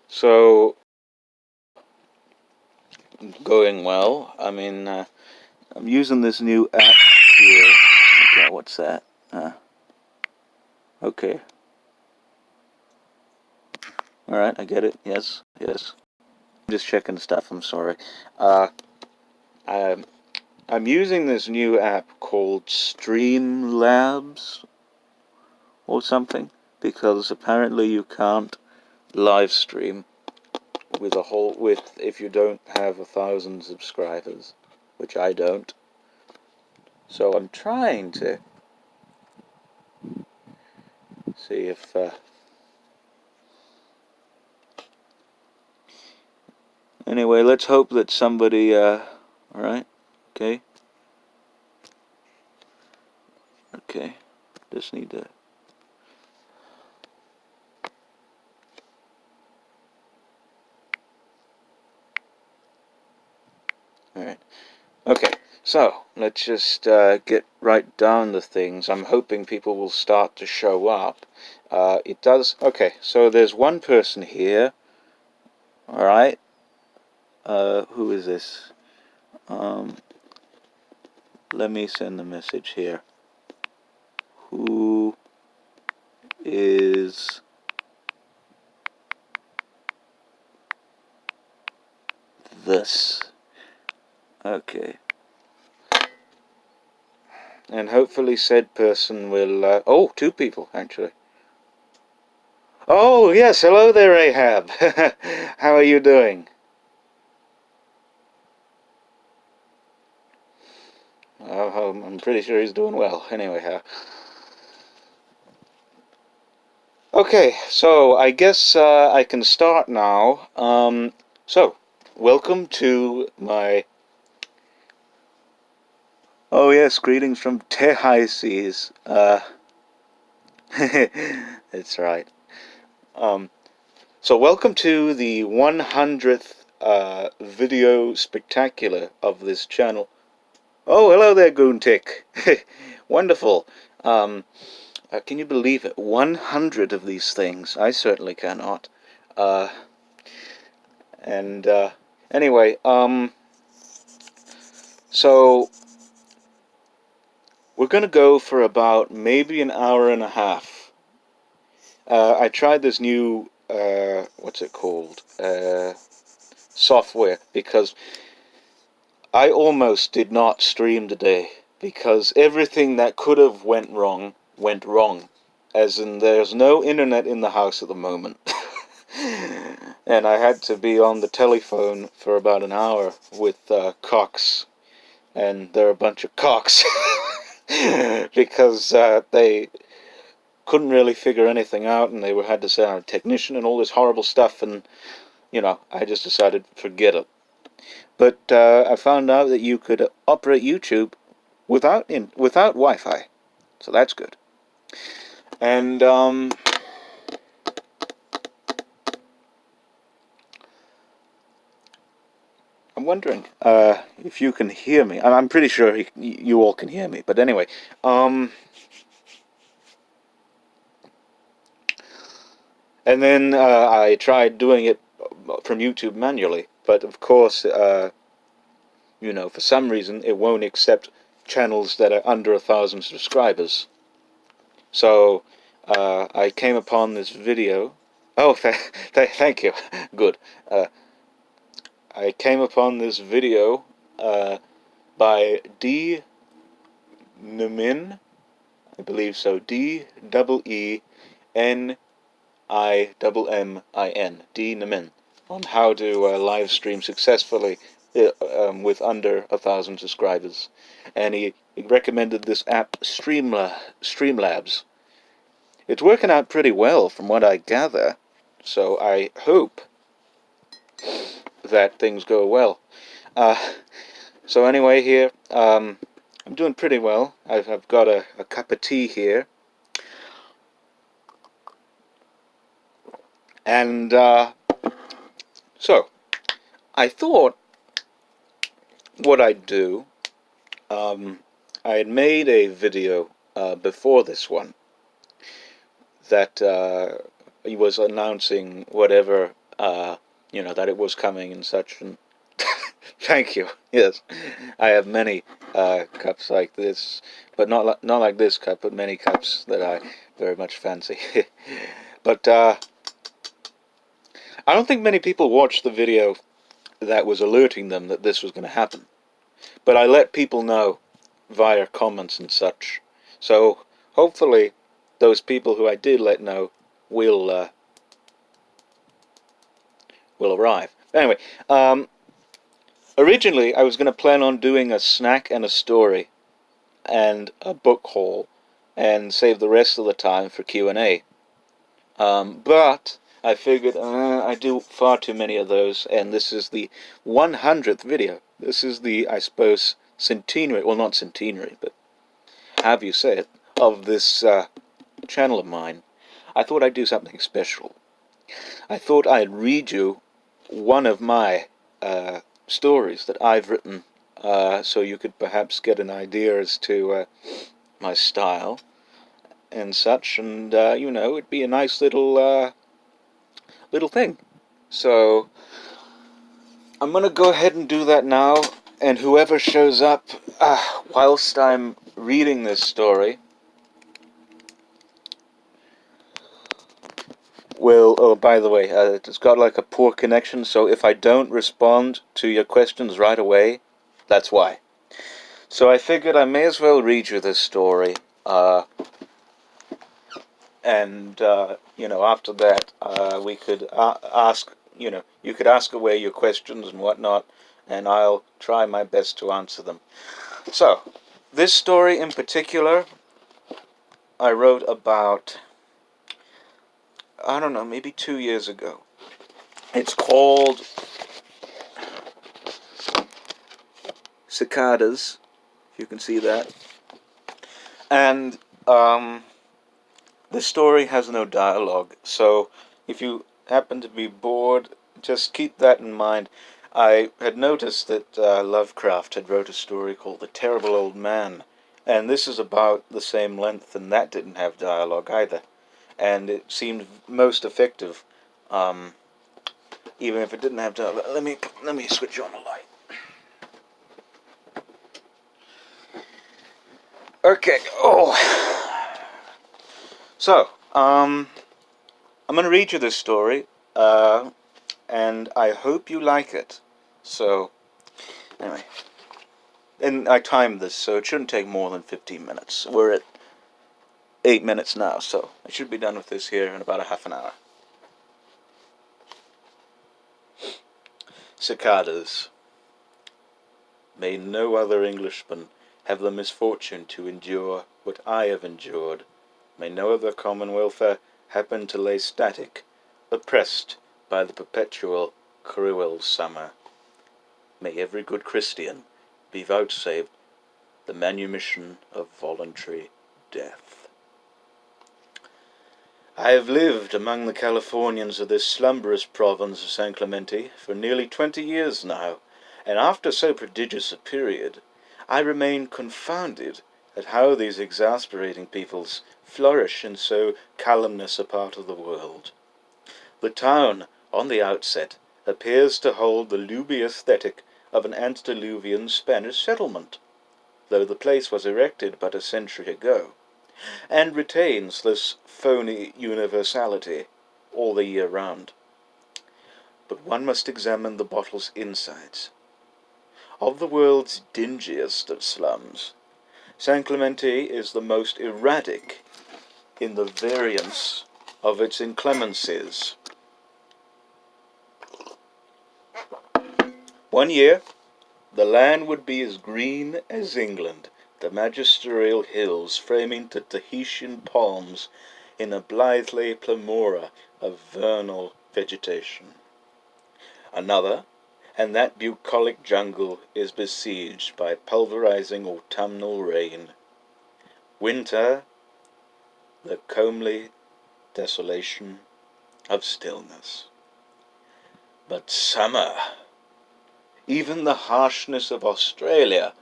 So, going well. I mean, I'm using this new app here. Okay, what's that? Okay. Alright, I get it. Yes, yes. I'm just checking stuff, I'm sorry. I'm, I'm using this new app called Streamlabs or something, because apparently you can't live stream with if you don't have 1,000 subscribers, which I don't. So I'm trying to see if anyway, let's hope that somebody alright, okay. Okay. Just need to alright. Okay, so let's just get right down to things. I'm hoping people will start to show up. It does. Okay, so there's one person here. Alright. Who is this? Let me send the message here. Who is this? Okay. And hopefully said person will... oh, two people, actually. Oh, yes, hello there, Ahab. How are you doing? I'm pretty sure he's doing well. Anyway, okay, so I guess I can start now. So, welcome to my... Oh yes, greetings from Tehaises. That's right. So welcome to the 100th video spectacular of this channel. Oh, hello there, Goontick. Wonderful. Can you believe it? 100 of these things. I certainly cannot. Anyway, so we're gonna go for about maybe an hour and a half. I tried this new, what's it called? Software, because I almost did not stream today, because everything that could have went wrong, as in there's no internet in the house at the moment. And I had to be on the telephone for about an hour with Cox, and they're a bunch of cocks. Because they couldn't really figure anything out, and they had to send out a technician and all this horrible stuff, and you know, I just decided forget it. But I found out that you could operate YouTube without Wi-Fi, so that's good. And I'm wondering if you can hear me. I'm pretty sure you all can hear me. But anyway, and then I tried doing it from YouTube manually, but of course, you know, for some reason it won't accept channels that are under 1,000 subscribers. So I came upon this video. Oh, thank you. Good. I came upon this video by D. Nemin, I believe so. D-E-E-N-I-M-M-I-N. D. Nemin, on how to live stream successfully with under 1,000 subscribers, and he recommended this app Streamlabs. It's working out pretty well from what I gather, so I hope that things go well. So anyway, here I'm doing pretty well. I've got a cup of tea here, and so I thought what I'd do. I had made a video before this one that he was announcing whatever that it was coming and such. And thank you. Yes, I have many cups like this, but not like this cup, but many cups that I very much fancy. But I don't think many people watched the video that was alerting them that this was going to happen. But I let people know via comments and such. So hopefully those people who I did let know will arrive. Anyway, originally I was going to plan on doing a snack and a story and a book haul and save the rest of the time for Q&A. But I figured I do far too many of those, and this is the 100th video. This is the, I suppose, centenary, well, not centenary, but have you say it, of this channel of mine. I thought I'd do something special. I thought I'd read you one of my stories that I've written, so you could perhaps get an idea as to my style and such, and it'd be a nice little thing. So I'm gonna go ahead and do that now, and whoever shows up whilst I'm reading this story will, oh, by the way, it's got like a poor connection, so if I don't respond to your questions right away, that's why. So I figured I may as well read you this story, and after that we could ask, you could ask away your questions and whatnot, and I'll try my best to answer them. So this story in particular I wrote about, I don't know, maybe 2 years ago. It's called Cicadas, if you can see that. And the story has no dialogue, so if you happen to be bored, just keep that in mind. I had noticed that Lovecraft had wrote a story called The Terrible Old Man, and this is about the same length, and that didn't have dialogue either. And it seemed most effective, even if it didn't have dialogue. Let me switch on the light. Okay. So, I'm going to read you this story, and I hope you like it. So, anyway, and I timed this, so it shouldn't take more than 15 minutes. We're at 8 minutes now, so I should be done with this here in about a half an hour. Cicadas. May no other Englishman have the misfortune to endure what I have endured. May no other commonwealther happen to lay static, oppressed by the perpetual cruel summer. May every good Christian be vouchsafed the manumission of voluntary death. I have lived among the Californians of this slumberous province of San Clemente for nearly 20 years now, and after so prodigious a period, I remain confounded at how these exasperating peoples flourish in so calumnious a part of the world. The town, on the outset, appears to hold the looby aesthetic of an antediluvian Spanish settlement, though the place was erected but a century ago, and retains this phony universality all the year round. But one must examine the bottle's insides. Of the world's dingiest of slums, San Clemente is the most erratic in the variance of its inclemencies. One year, the land would be as green as England, the magisterial hills framing the Tahitian palms in a blithely plamora of vernal vegetation. Another, and that bucolic jungle is besieged by pulverizing autumnal rain. Winter, the comely desolation of stillness. But summer, even the harshness of Australia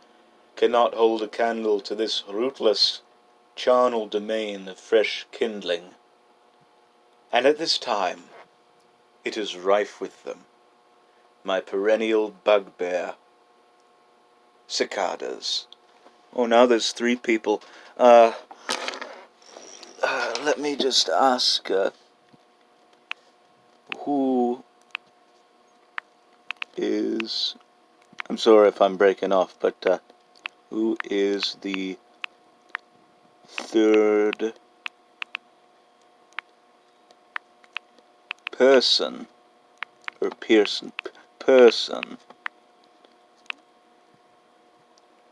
cannot hold a candle to this rootless, charnel domain of fresh kindling. And at this time, It is rife with them, my perennial bugbear, cicadas. Oh, now there's 3 people. Let me just ask, who is... I'm sorry if I'm breaking off, but who is the 3rd person, or person,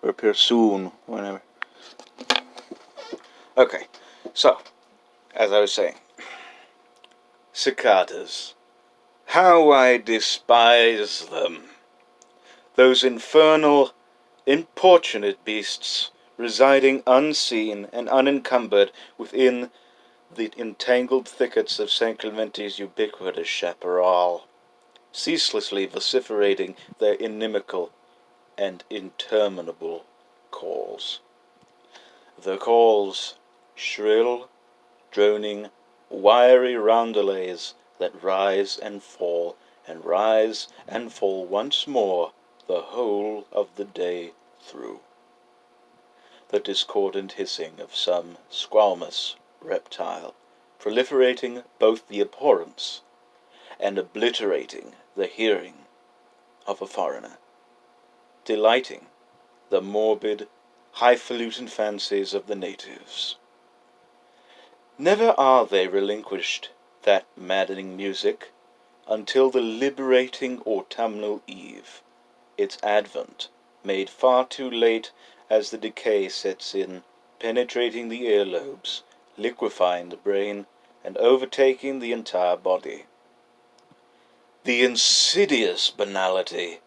or persoon, whatever. Okay, so, as I was saying, cicadas. How I despise them. Those infernal, importunate beasts, residing unseen and unencumbered within the entangled thickets of St. Clementi's ubiquitous chaparral, ceaselessly vociferating their inimical and interminable calls. The calls, shrill, droning, wiry roundelays that rise and fall, and rise and fall once more the whole of the day through. The discordant hissing of some squamous reptile, proliferating both the abhorrence and obliterating the hearing of a foreigner, delighting the morbid, highfalutin fancies of the natives. Never are they relinquished, that maddening music, until the liberating autumnal eve, its advent made far too late as the decay sets in, penetrating the earlobes, liquefying the brain, and overtaking the entire body. The insidious banality,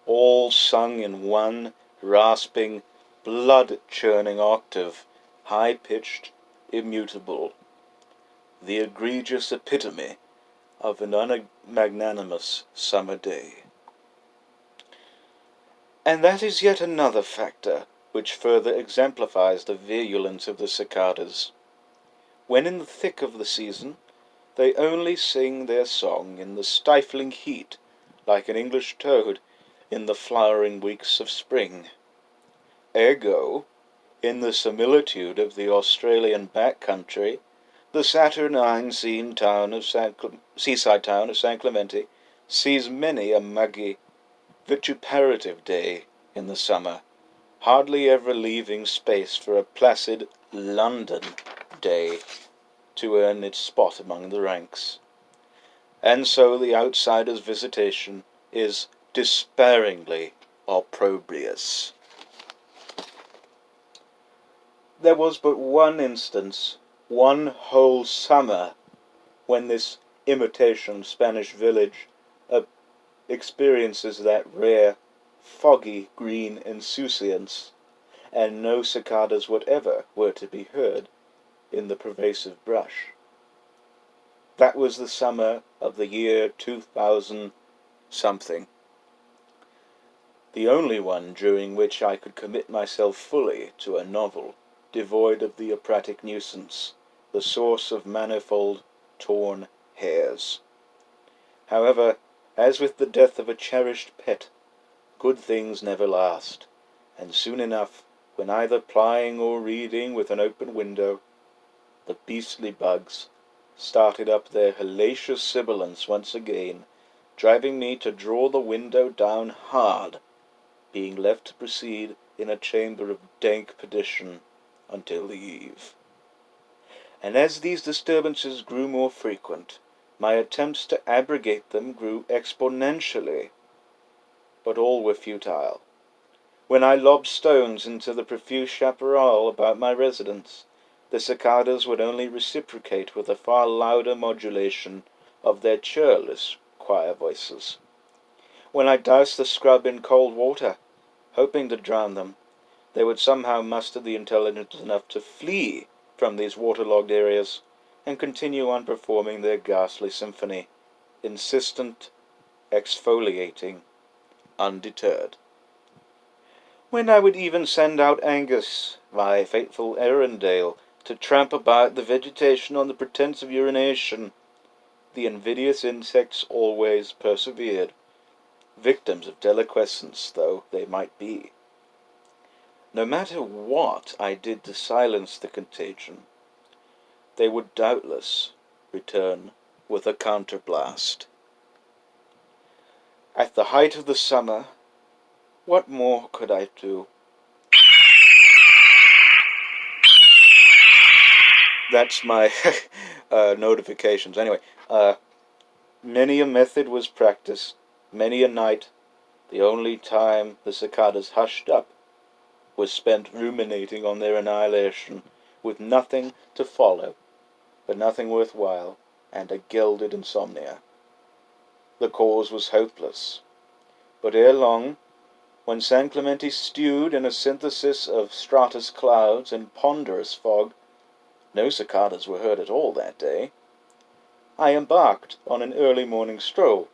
all sung in one rasping, blood-churning octave, high-pitched, immutable, the egregious epitome of an unmagnanimous summer day. And that is yet another factor which further exemplifies the virulence of the cicadas. When in the thick of the season, they only sing their song in the stifling heat, like an English toad in the flowering weeks of spring. Ergo, in the similitude of the Australian back country, the saturnine seaside town of St. Clemente sees many a muggy, vituperative day in the summer, hardly ever leaving space for a placid London day to earn its spot among the ranks. And so the outsider's visitation is despairingly opprobrious. There was but one instance, one whole summer, when this imitation Spanish village experiences that rare, foggy green insouciance, and no cicadas whatever were to be heard in the pervasive brush. That was the summer of the year 2000-something, the only one during which I could commit myself fully to a novel devoid of the operatic nuisance, the source of manifold torn hairs. However, as with the death of a cherished pet, good things never last, and soon enough, when either plying or reading with an open window, the beastly bugs started up their hellacious sibilance once again, driving me to draw the window down hard, being left to proceed in a chamber of dank perdition until the eve. And as these disturbances grew more frequent, my attempts to abrogate them grew exponentially, but all were futile. When I lobbed stones into the profuse chaparral about my residence, the cicadas would only reciprocate with a far louder modulation of their churlish choir voices. When I doused the scrub in cold water, hoping to drown them, they would somehow muster the intelligence enough to flee from these waterlogged areas and continue on performing their ghastly symphony, insistent, exfoliating, undeterred. When I would even send out Angus, my faithful Erindale, to tramp about the vegetation on the pretence of urination, the invidious insects always persevered, victims of deliquescence though they might be. No matter what I did to silence the contagion, they would doubtless return with a counterblast. At the height of the summer, what more could I do? That's my notifications. Anyway, many a method was practiced, many a night. The only time the cicadas hushed up was spent ruminating on their annihilation, with nothing to follow, but nothing worthwhile, and a gilded insomnia. The cause was hopeless. But ere long, when San Clemente stewed in a synthesis of stratus clouds and ponderous fog, no cicadas were heard at all that day. I embarked on an early morning stroll,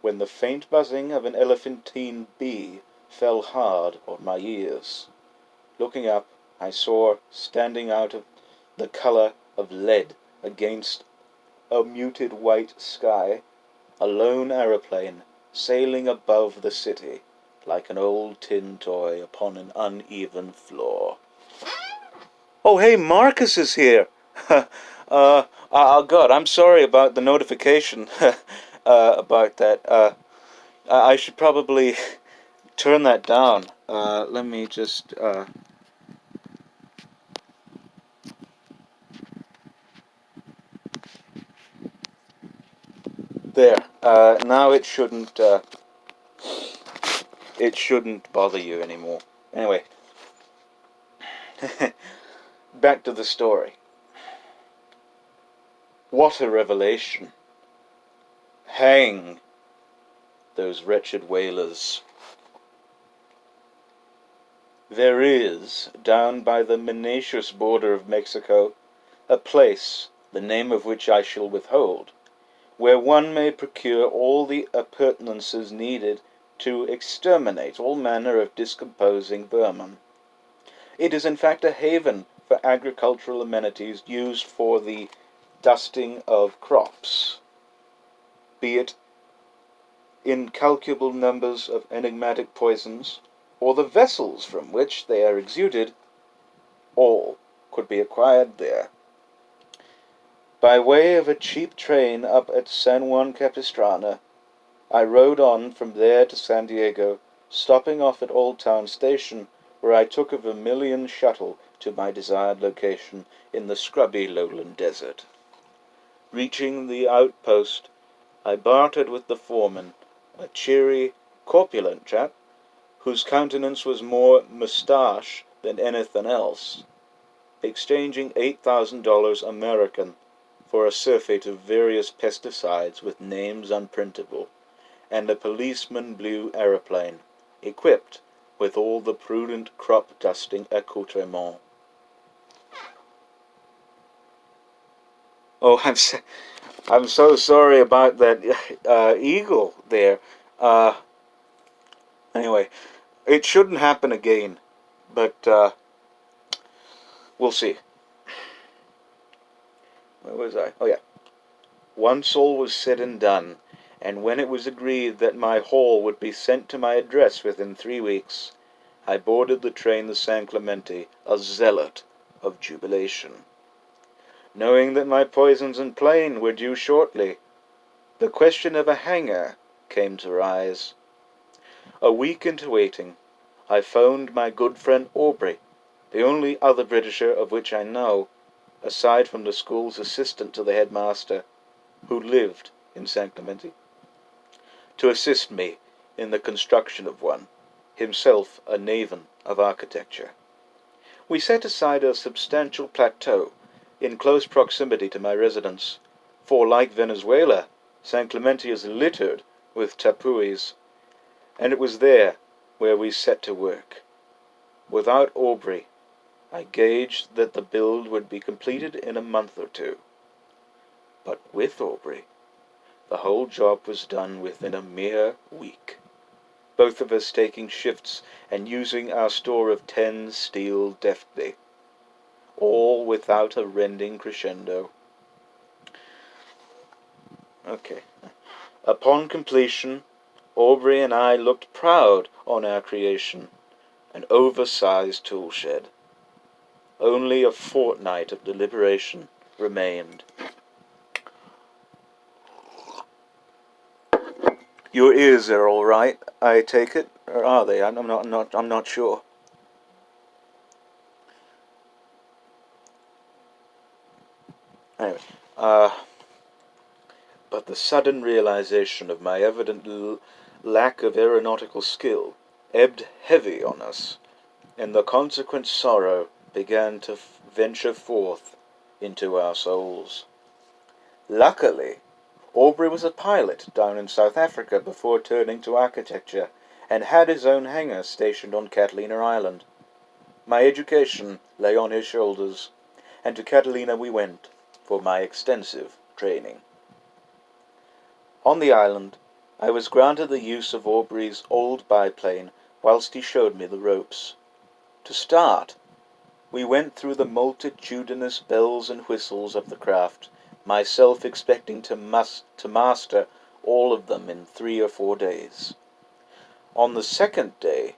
when the faint buzzing of an elephantine bee fell hard on my ears. Looking up, I saw, standing out of the colour of lead against a muted white sky, a lone aeroplane sailing above the city like an old tin toy upon an uneven floor. Oh, hey, Marcus is here. God, I'm sorry about the notification about that. I should probably turn that down. Let me just... There. Now it shouldn't bother you anymore. Anyway, back to the story. What a revelation. Hang those wretched whalers. There is, down by the Menacious border of Mexico, a place, the name of which I shall withhold, where one may procure all the appurtenances needed to exterminate all manner of discomposing vermin. It is in fact a haven for agricultural amenities used for the dusting of crops, be it incalculable numbers of enigmatic poisons, or the vessels from which they are exuded. All could be acquired there. By way of a cheap train up at San Juan Capistrano, I rode on from there to San Diego, stopping off at Old Town Station, where I took a Vermilion shuttle to my desired location in the scrubby lowland desert. Reaching the outpost, I bartered with the foreman, a cheery, corpulent chap, whose countenance was more moustache than anything else, exchanging $8,000 American for a surfeit of various pesticides with names unprintable, and a policeman blue aeroplane, equipped with all the prudent crop-dusting accoutrements. Oh, I'm so sorry about that eagle there. Anyway, it shouldn't happen again, but we'll see. Where was I? Oh yeah. Once all was said and done, and when it was agreed that my haul would be sent to my address within 3 weeks, I boarded the train to San Clemente, a zealot of jubilation. Knowing that my poisons and plane were due shortly, the question of a hangar came to rise. A week into waiting, I phoned my good friend Aubrey, the only other Britisher of which I know, aside from the school's assistant to the headmaster, who lived in San Clemente, to assist me in the construction of one, himself a Navan of architecture. We set aside a substantial plateau in close proximity to my residence, for, like Venezuela, San Clemente is littered with tapuis, and it was there where we set to work. Without Aubrey, I gauged that the build would be completed in a month or two. But with Aubrey, the whole job was done within a mere week, both of us taking shifts and using our store of 10 steel deftly, all without a rending crescendo. Okay. Upon completion, Aubrey and I looked proud on our creation, an oversized tool shed. Only a fortnight of deliberation remained. Your ears are all right, I take it, or are they? I'm not sure. Anyway, but the sudden realization of my evident lack of aeronautical skill ebbed heavy on us, and the consequent sorrow began to venture forth into our souls. Luckily, Aubrey was a pilot down in South Africa before turning to architecture, and had his own hangar stationed on Catalina Island. My education lay on his shoulders, and to Catalina we went for my extensive training. On the island, I was granted the use of Aubrey's old biplane whilst he showed me the ropes. To start, we went through the multitudinous bells and whistles of the craft, myself expecting to master all of them in 3 or 4 days. On the second day,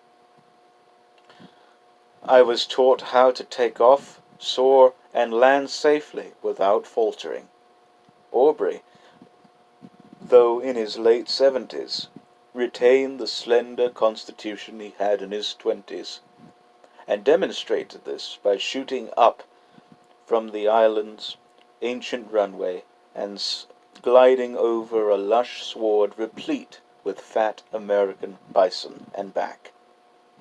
I was taught how to take off, soar, and land safely without faltering. Aubrey, though in his late 70s, retained the slender constitution he had in his 20s, and demonstrated this by shooting up from the island's ancient runway and gliding over a lush sward replete with fat American bison and back,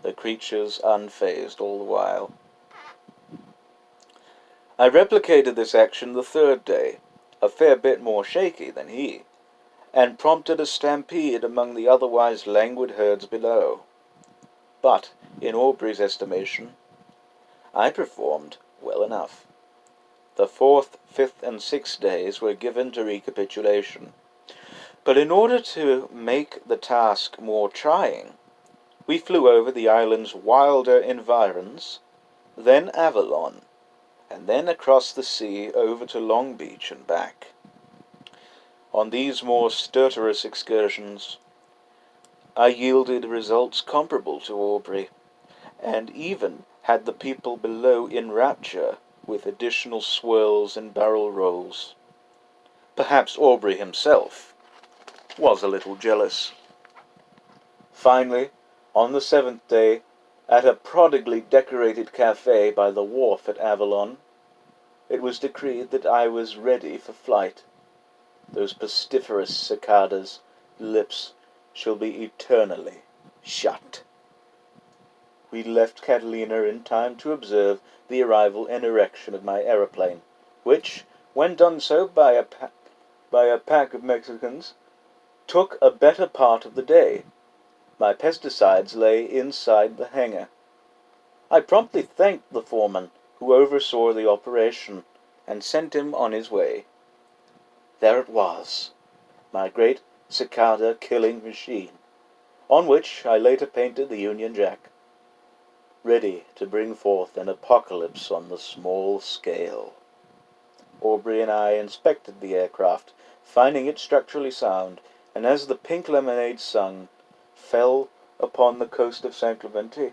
the creatures unfazed all the while. I replicated this action the third day, a fair bit more shaky than he, and prompted a stampede among the otherwise languid herds below. But, in Aubrey's estimation, I performed well enough. The 4th, 5th, and 6th days were given to recapitulation. But in order to make the task more trying, we flew over the island's wilder environs, then Avalon, and then across the sea over to Long Beach and back. On these more stertorous excursions, I yielded results comparable to Aubrey, and even had the people below in rapture with additional swirls and barrel rolls. Perhaps Aubrey himself was a little jealous. Finally, on the 7th day, at a prodigally decorated cafe by the wharf at Avalon, it was decreed that I was ready for flight. Those pestiferous cicadas' lips shall be eternally shut. We left Catalina in time to observe the arrival and erection of my aeroplane, which, when done so by a pack of Mexicans, took a better part of the day. My pesticides lay inside the hangar. I promptly thanked the foreman who oversaw the operation, and sent him on his way. There it was, my great cicada-killing machine, on which I later painted the Union Jack, ready to bring forth an apocalypse on the small scale. Aubrey and I inspected the aircraft, finding it structurally sound, and as the pink lemonade sun fell upon the coast of San Clemente,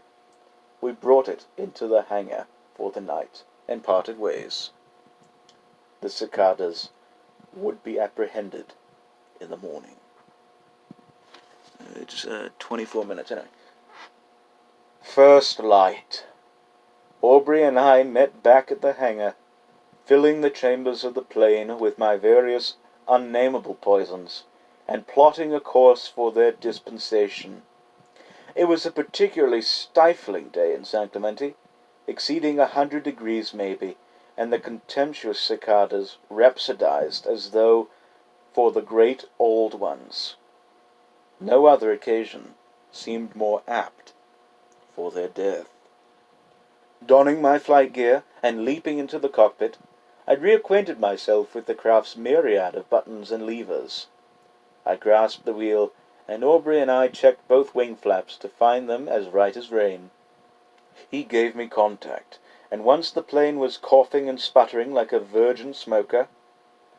we brought it into the hangar for the night, and parted ways. The cicadas would be apprehended in the morning. It's 24 minutes, anyway. First light. Aubrey and I met back at the hangar, filling the chambers of the plane with my various unnamable poisons, and plotting a course for their dispensation. It was a particularly stifling day in San Clemente, exceeding 100 degrees maybe, and the contemptuous cicadas rhapsodized as though for the great old ones. No other occasion seemed more apt for their death. Donning my flight gear and leaping into the cockpit, I reacquainted myself with the craft's myriad of buttons and levers. I grasped the wheel, and Aubrey and I checked both wing flaps to find them as right as rain. He gave me contact, and once the plane was coughing and sputtering like a virgin smoker,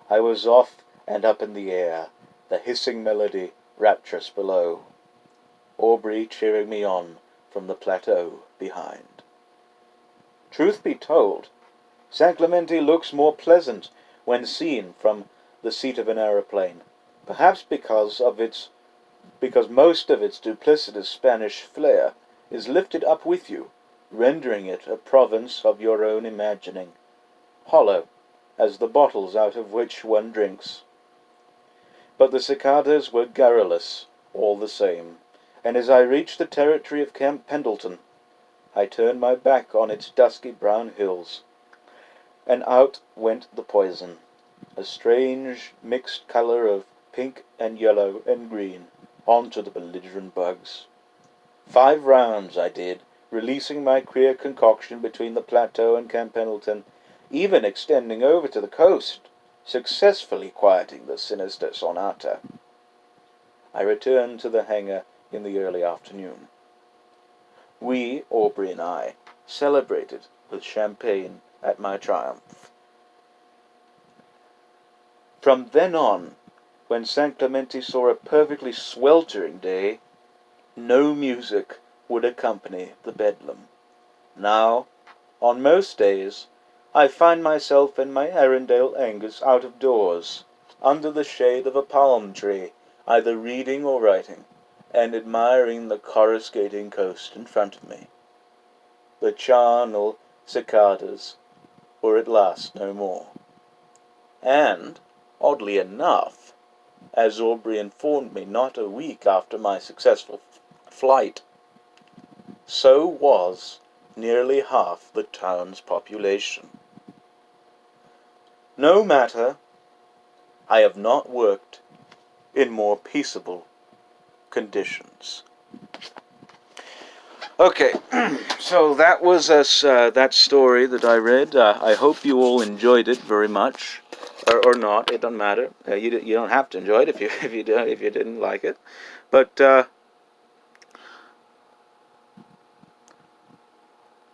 I was off and up in the air, the hissing melody rapturous below. Aubrey cheering me on from the plateau behind. Truth be told, San Clemente looks more pleasant when seen from the seat of an aeroplane, perhaps because most of its duplicitous Spanish flair is lifted up with you, rendering it a province of your own imagining, hollow as the bottles out of which one drinks. But the cicadas were garrulous all the same, and as I reached the territory of Camp Pendleton, I turned my back on its dusky brown hills, and out went the poison, a strange mixed colour of pink and yellow and green, onto the belligerent bugs. 5 rounds I did, releasing my queer concoction between the plateau and Camp Pendleton, even extending over to the coast, successfully quieting the sinister sonata. I returned to the hangar in the early afternoon. We, Aubrey and I, celebrated with champagne at my triumph. From then on, when San Clemente saw a perfectly sweltering day, no music would accompany the bedlam. Now, on most days, I find myself and my Arundel Angus out of doors, under the shade of a palm tree, either reading or writing, and admiring the coruscating coast in front of me. The charnel cicadas were at last no more. And, oddly enough, as Aubrey informed me not a week after my successful flight, so was nearly half the town's population. No matter, I have not worked in more peaceable conditions. Okay, so that was that story that I read. I hope you all enjoyed it very much, or not. It doesn't matter. You don't have to enjoy it if you didn't like it. But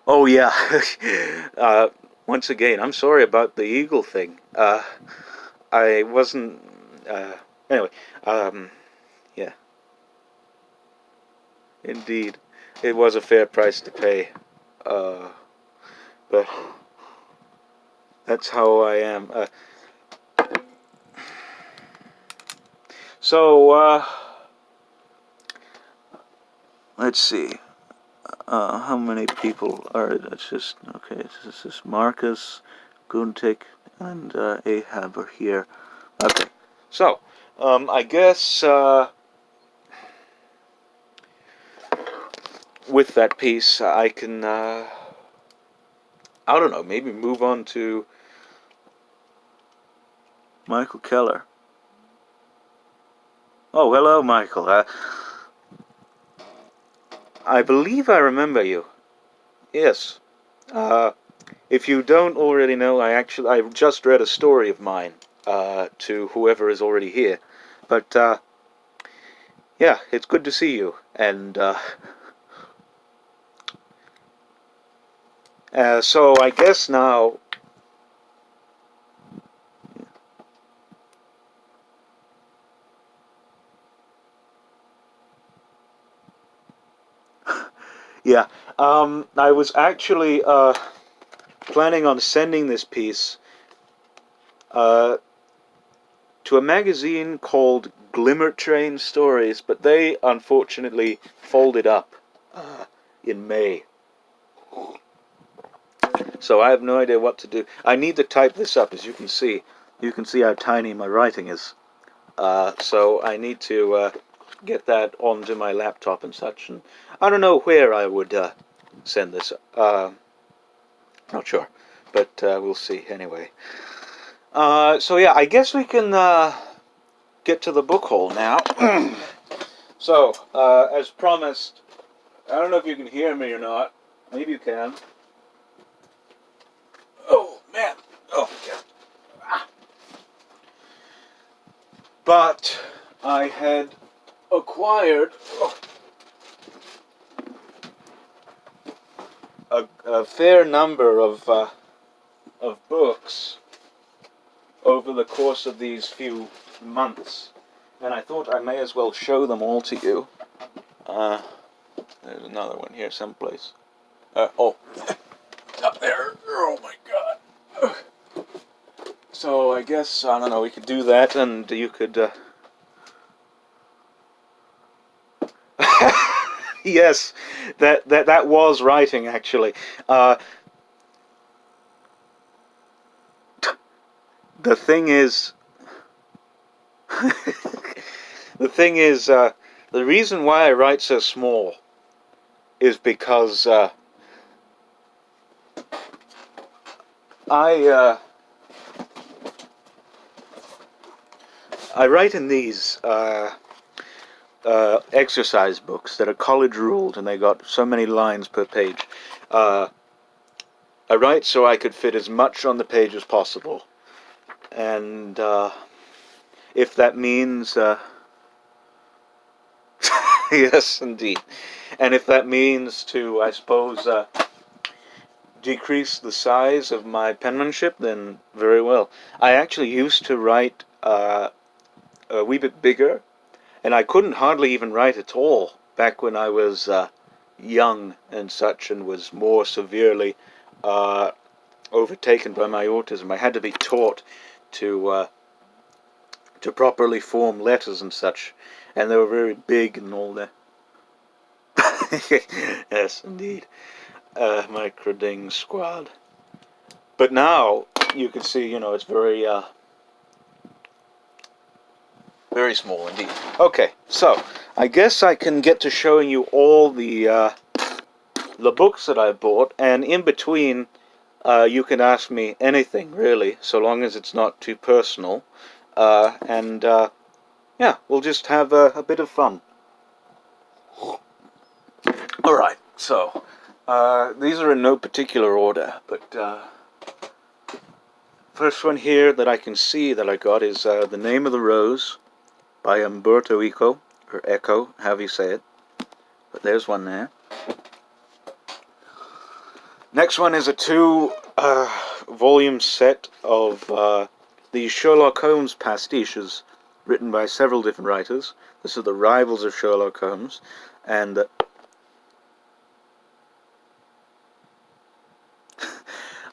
oh yeah, once again, I'm sorry about the eagle thing. I wasn't. Anyway, yeah, indeed, it was a fair price to pay. But that's how I am. So, let's see. How many people are it? It's just, okay, this is Marcus, Guntik, and Ahab are here. Okay, so, I guess, with that piece, I can, I don't know, maybe move on to Michael Keller. Oh, hello, Michael. I believe I remember you. Yes. If you don't already know, I just read a story of mine to whoever is already here. But yeah, it's good to see you. And so I guess now. Yeah, I was actually planning on sending this piece to a magazine called Glimmer Train Stories, but they unfortunately folded up in May. So I have no idea what to do. I need to type this up, as you can see. You can see how tiny my writing is. So I need to get that onto my laptop and such. And I don't know where I would send this. Not sure, but we'll see anyway. So yeah, I guess we can get to the book haul now. So, as promised, I don't know if you can hear me or not. Maybe you can. Oh, man. Oh, God. But I had acquired a fair number of books over the course of these few months, and I thought I may as well show them all to you. There's another one here someplace. Oh, it's up there. Oh my god. So I guess, I don't know, we could do that, and you could, yes, that was writing, actually. The thing is, the reason why I write so small is because, I write in these, exercise books that are college ruled, and they got so many lines per page. I write so I could fit as much on the page as possible, and if that means yes, indeed, and if that means to, I suppose, decrease the size of my penmanship, then very well. I actually used to write a wee bit bigger, and I couldn't hardly even write at all back when I was young and such, and was more severely overtaken by my autism. I had to be taught to properly form letters and such, and they were very big and all that. Yes, indeed. Microding squad. But now you can see, you know, it's very very small indeed. Okay, so I guess I can get to showing you all the books that I bought, and in between you can ask me anything, really, so long as it's not too personal. And yeah, we'll just have a bit of fun. Alright, so these are in no particular order, but first one here that I can see that I got is The Name of the Rose by Umberto Eco, or Eco, however you say it. But there's one there. Next one is a two-volume set of the Sherlock Holmes pastiches written by several different writers. This is The Rivals of Sherlock Holmes, and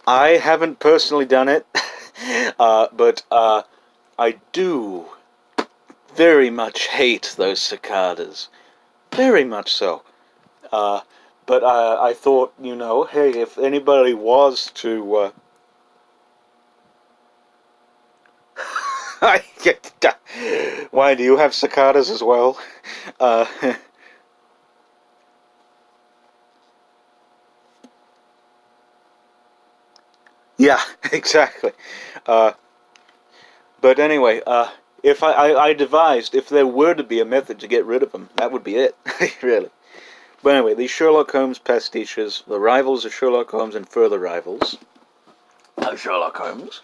I haven't personally done it, but I do very much hate those cicadas. Very much so. But I thought, you know, hey, if anybody was to... Why, do you have cicadas as well? Yeah, exactly. But anyway, if I devised, if there were to be a method to get rid of them, that would be it, really. But anyway, these Sherlock Holmes pastiches, The Rivals of Sherlock Holmes and Further Rivals of Sherlock Holmes.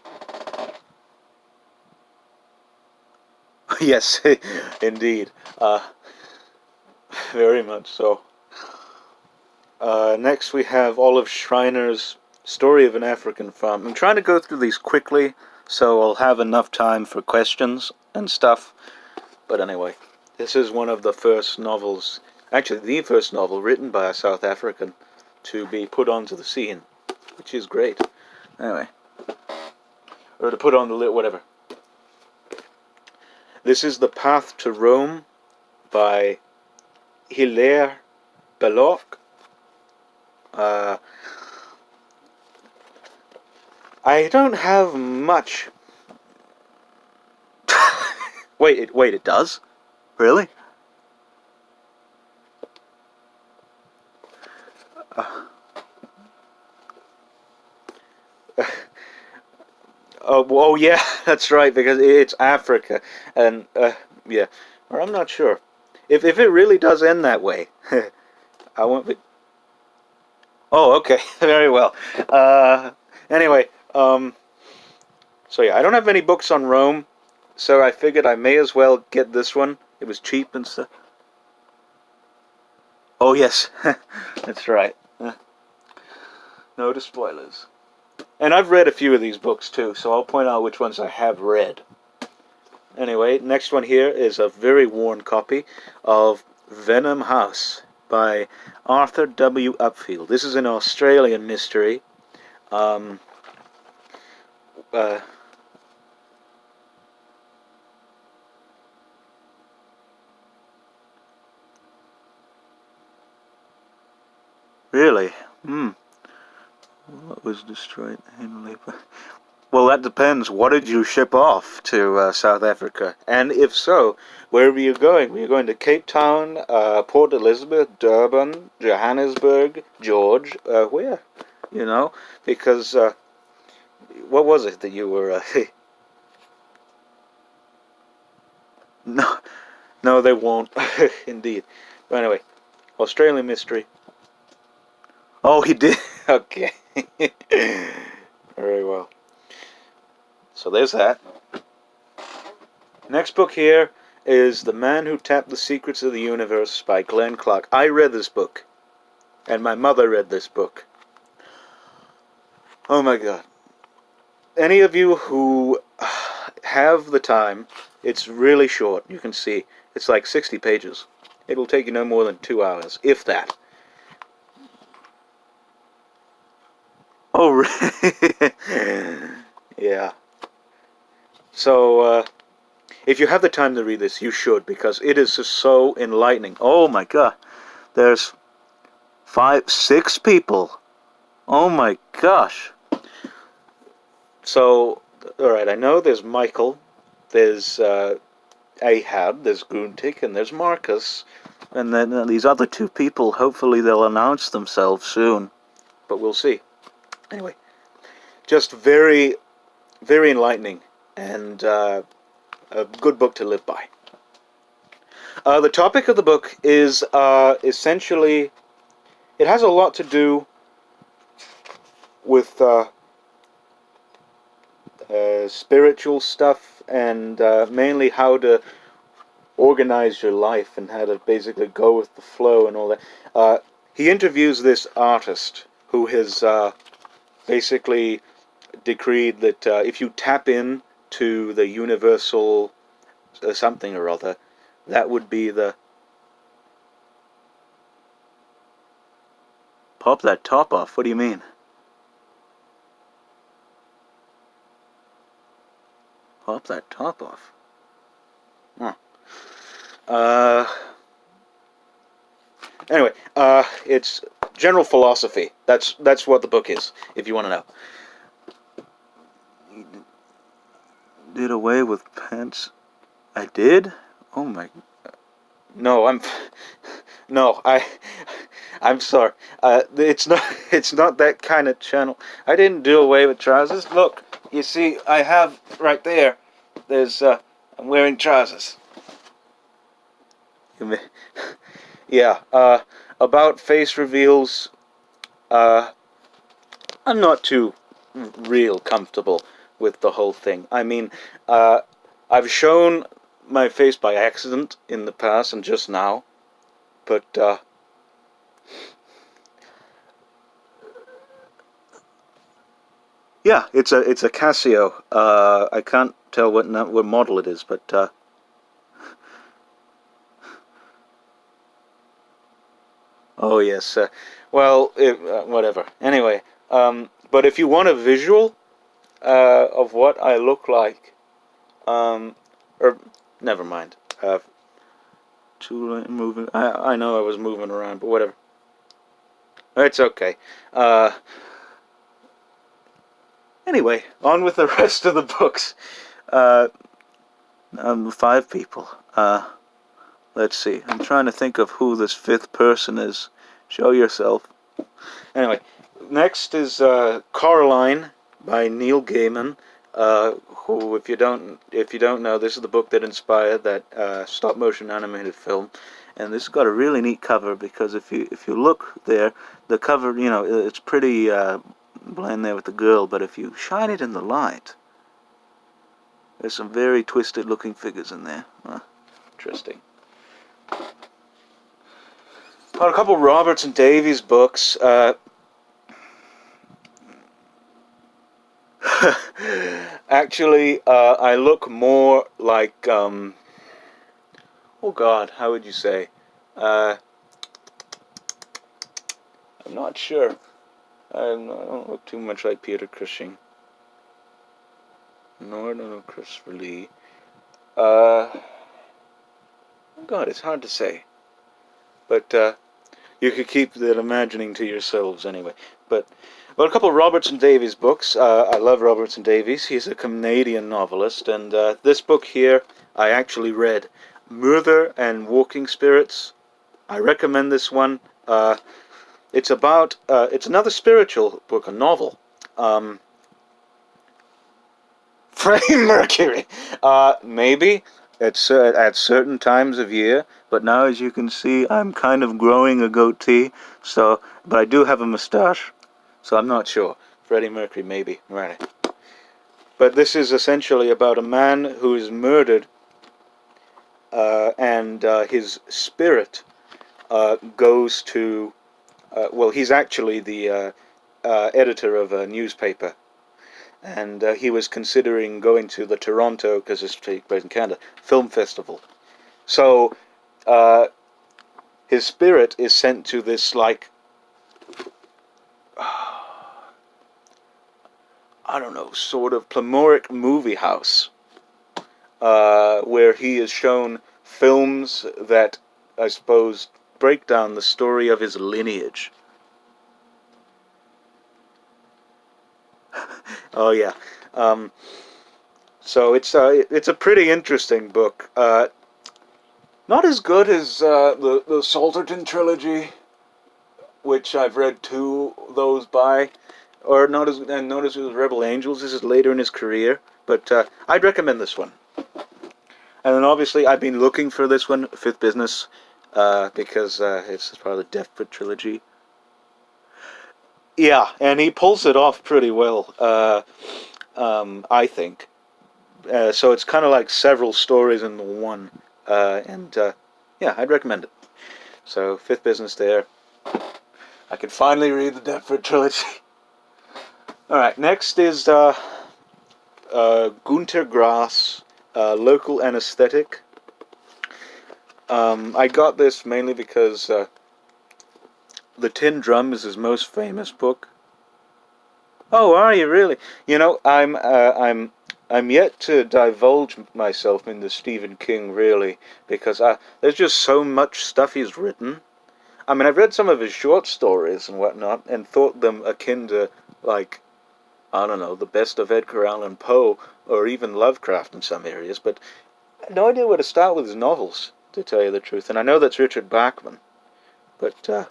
Yes, indeed. Very much so. Next we have Olive Schreiner's Story of an African Farm. I'm trying to go through these quickly, so I'll have enough time for questions and stuff. But anyway, this is one of the first novels, actually the first novel written by a South African to be put onto the scene, which is great. Anyway, or to put on the whatever. This is The Path to Rome by Hilaire Belloc. I don't have much. Wait, it does? Really? Oh yeah, that's right, because it's Africa, and yeah, or I'm not sure. If it really does end that way, I won't be. Oh, okay, very well. Anyway, so yeah, I don't have any books on Rome, so I figured I may as well get this one. It was cheap and stuff. Oh yes, that's right. No to spoilers. And I've read a few of these books too, so I'll point out which ones I have read. Anyway, next one here is a very worn copy of Venom House by Arthur W. Upfield. This is an Australian mystery. Um, uh, really? What was destroyed? Well, that depends. What did you ship off to South Africa? And if so, where were you going? Were you going to Cape Town, Port Elizabeth, Durban, Johannesburg, George? Where? You know? Because, what was it that you were... No, no, they won't. Indeed. But anyway, Australian mystery. Oh, he did? Okay. Very well. So there's that. Next book here is The Man Who Tapped the Secrets of the Universe by Glenn Clark. I read this book. And my mother read this book. Oh my God. Any of you who have the time, it's really short. You can see. It's like 60 pages. It'll take you no more than 2 hours, if that. Oh, really? Yeah. So, if you have the time to read this, you should, because it is just so enlightening. Oh my God. There's 6 people. Oh my gosh. So, alright, I know there's Michael, there's Ahab, there's Guntik, and there's Marcus. And then these other 2 people, hopefully they'll announce themselves soon. But we'll see. Anyway, just very, very enlightening, and a good book to live by. The topic of the book is essentially, it has a lot to do with spiritual stuff, and mainly how to organize your life and how to basically go with the flow and all that. He interviews this artist who has basically decreed that if you tap in to the universal something or other, that would be the... Pop that top off? What do you mean? Pop that top off? Huh. Anyway, it's general philosophy. That's what the book is, if you want to know. Did away with pants? I did? Oh my... No, I'm sorry. It's not that kind of channel. I didn't do away with trousers. Look, you see, I have right there. There's I'm wearing trousers. Yeah. About face reveals. I'm not too real comfortable with the whole thing. I mean, I've shown my face by accident in the past and just now, but yeah, it's a Casio. I can't tell what model it is, but oh yes. Well, whatever. Anyway, but if you want a visual of what I look like, or never mind. Moving. I know I was moving around, but whatever. It's okay. Anyway, on with the rest of the books. 5 people. Let's see. I'm trying to think of who this 5th person is. Show yourself. Anyway, next is Coraline by Neil Gaiman. Who, if you don't know, this is the book that inspired that stop-motion animated film, and this has got a really neat cover, because if you look there, the cover, you know, it's pretty blend there with the girl, but if you shine it in the light, there's some very twisted-looking figures in there. Interesting. On a couple of Roberts and Davies books. Actually, I look more like, oh God, how would you say? I'm not sure. I don't look too much like Peter Cushing. Nor no Christopher Lee. Oh God, it's hard to say. But you could keep that imagining to yourselves anyway. But well, a couple of Robertson Davies books. I love Robertson Davies. He's a Canadian novelist, and this book here I actually read, Murder and Walking Spirits. I recommend this one. It's about it's another spiritual book, a novel. Freddie Mercury. Maybe at certain times of year, but now as you can see, I'm kind of growing a goatee. So, but I do have a mustache, so I'm not sure. Freddie Mercury, maybe. Right. But this is essentially about a man who is murdered, and his spirit goes to. Well, he's actually the editor of a newspaper, and he was considering going to the Toronto, because this takes place in Canada, film festival. So his spirit is sent to this, like, I don't know, sort of Plamoric movie house, where he is shown films that, I suppose, break down the story of his lineage. Oh yeah. So it's a pretty interesting book. Not as good as the Salterton trilogy, which I've read two of those by, or not as Rebel Angels. This is later in his career, but I'd recommend this one. And then obviously I've been looking for this one, Fifth Business, because it's part of the Deathfoot trilogy. Yeah, and he pulls it off pretty well, I think. So it's kind of like several stories in the one, and yeah, I'd recommend it. So Fifth Business there. I can finally read the Deathfoot trilogy. All right, next is Gunter Grass, Local Anesthetic. I got this mainly because The Tin Drum is his most famous book. Oh, are you really? You know, I'm yet to divulge myself into Stephen King, really, because there's just so much stuff he's written. I mean, I've read some of his short stories and whatnot, and thought them akin to, like, I don't know, the best of Edgar Allan Poe, or even Lovecraft in some areas, but I had no idea where to start with his novels, to tell you the truth. And I know that's Richard Bachman, but,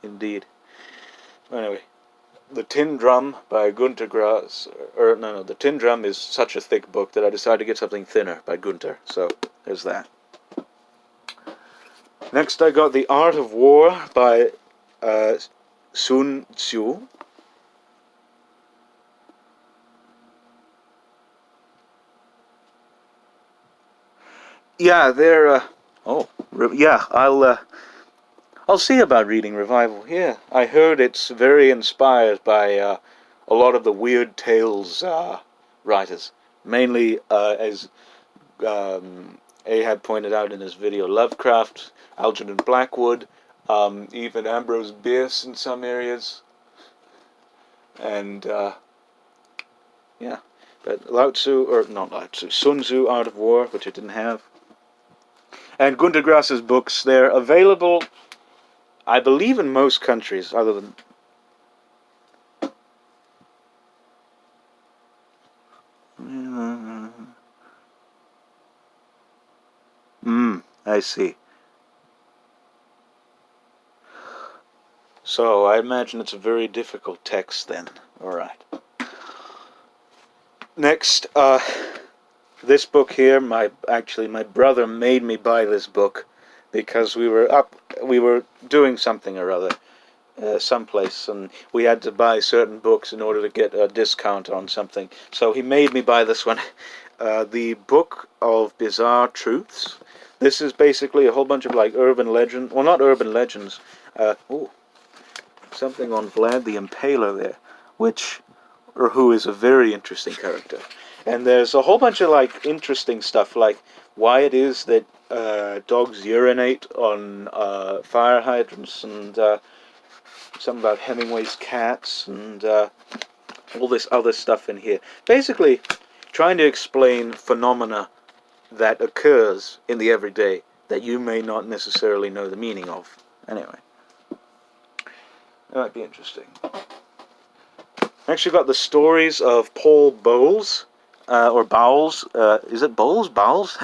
indeed. Anyway, The Tin Drum by Gunter Grass, no, The Tin Drum is such a thick book that I decided to get something thinner by Gunter, so there's that. Next I got The Art of War by Sun Tzu. Yeah, they're, yeah, I'll see about reading Revival. Yeah, I heard it's very inspired by a lot of the Weird Tales writers. Mainly, as Ahab pointed out in his video, Lovecraft, Algernon Blackwood, even Ambrose Bierce in some areas. And, yeah. But Lao Tzu, or not Lao Tzu, Sun Tzu, Art of War, which I didn't have. And Gunter Grass's books, they're available, I believe, in most countries, other than... I see. So, I imagine it's a very difficult text then. Alright. Next, this book here, my brother made me buy this book because we were doing something or other, someplace, and we had to buy certain books in order to get a discount on something. So he made me buy this one, The Book of Bizarre Truths. This is basically a whole bunch of, like, urban legend, well, not urban legends, something on Vlad the Impaler there, who is a very interesting character. And there's a whole bunch of like interesting stuff, like why it is that dogs urinate on fire hydrants, and something about Hemingway's cats, and all this other stuff in here. Basically, trying to explain phenomena that occurs in the everyday that you may not necessarily know the meaning of. Anyway, that might be interesting. I actually got the stories of Paul Bowles, or Bowles. Is it Bowles? Bowles?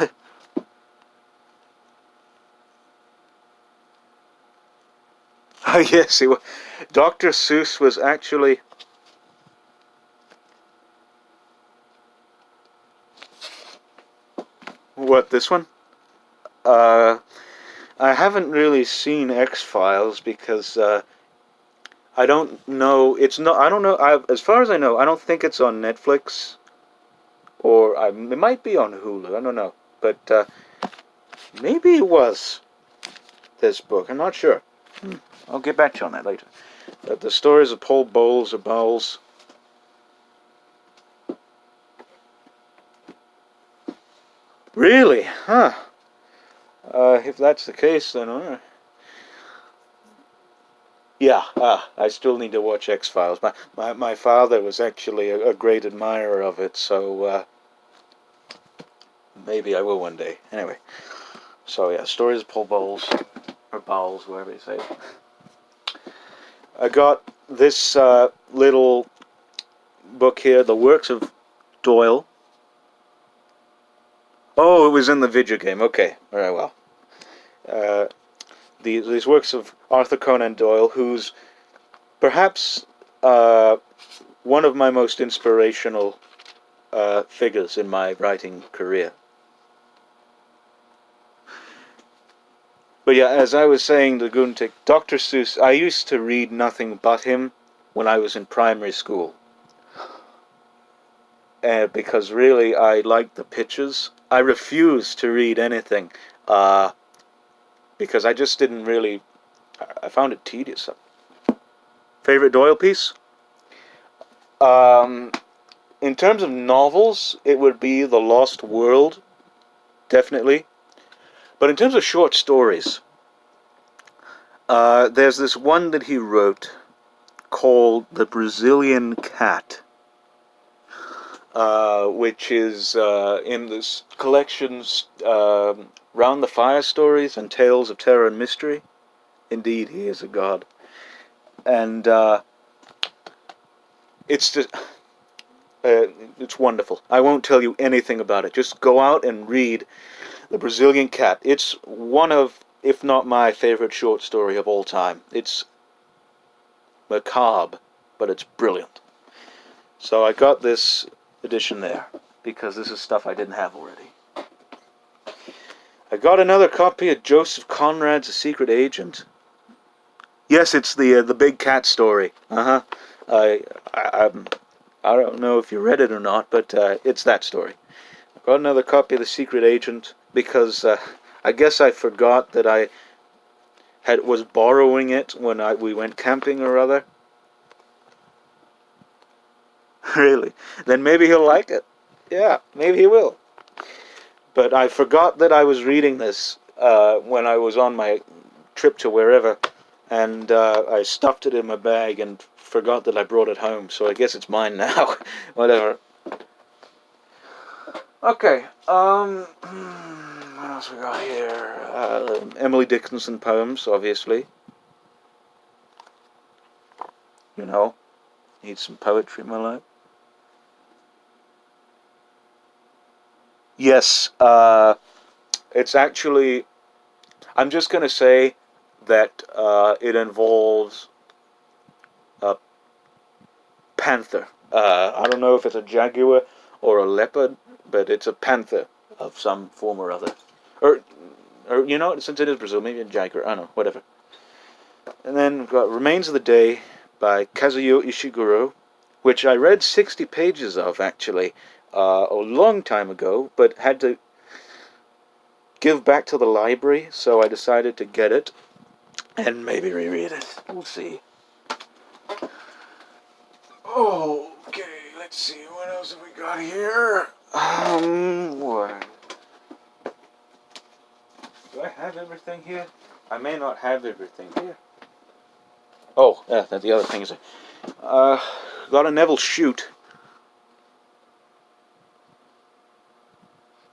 Oh yes, Dr. Seuss was actually... What, this one? I haven't really seen X-Files because I don't know. It's not. I don't know. As far as I know, I don't think it's on Netflix, or it might be on Hulu. I don't know, but maybe it was this book. I'm not sure. I'll get back to you on that later. But the stories of Paul Bowles or Bowles. Really? Huh. If that's the case, then... Yeah, I still need to watch X-Files. My father was actually a great admirer of it, so maybe I will one day. Anyway, so yeah, stories of Paul Bowles, or Bowles, whatever you say. I got this little book here, The Works of Doyle. Oh, it was in the video game. Okay, very well. These works of Arthur Conan Doyle, who's perhaps one of my most inspirational figures in my writing career. But yeah, as I was saying to Guntik, Dr. Seuss, I used to read nothing but him when I was in primary school. Because really I liked the pictures. I refused to read anything because I just didn't really... I found it tedious. Favorite Doyle piece? In terms of novels, it would be The Lost World, definitely. But in terms of short stories, there's this one that he wrote called The Brazilian Cat, which is in this collections, Round the Fire Stories and Tales of Terror and Mystery. Indeed, he is a god. And it's just... it's wonderful. I won't tell you anything about it. Just go out and read The Brazilian Cat. It's one of, if not my favorite short story of all time. It's macabre, but it's brilliant. So I got this edition there, because this is stuff I didn't have already. I got another copy of Joseph Conrad's A Secret Agent. Yes, it's the big cat story. I don't know if you read it or not, but it's that story. I got another copy of The Secret Agent because I guess I forgot that I was borrowing it when we went camping or other. Really? Then maybe he'll like it. Yeah, maybe he will. But I forgot that I was reading this when I was on my trip to wherever, and I stuffed it in my bag and forgot that I brought it home, so I guess it's mine now. Whatever. Okay, what else we got here? Emily Dickinson poems, obviously. You know, need some poetry in my life. Yes, it's actually... I'm just going to say that it involves a panther. I don't know if it's a jaguar or a leopard, but it's a panther of some form or other. Or you know, since it is Brazil, maybe a jaguar, I don't know, whatever. And then we've got Remains of the Day by Kazuyo Ishiguro, which I read 60 pages of, actually, a long time ago, but had to give back to the library, so I decided to get it and maybe reread it. We'll see. Okay, let's see, what else have we got here? What? Do I have everything here? I may not have everything here. Oh, yeah, the other thing is, got a Neville Shute.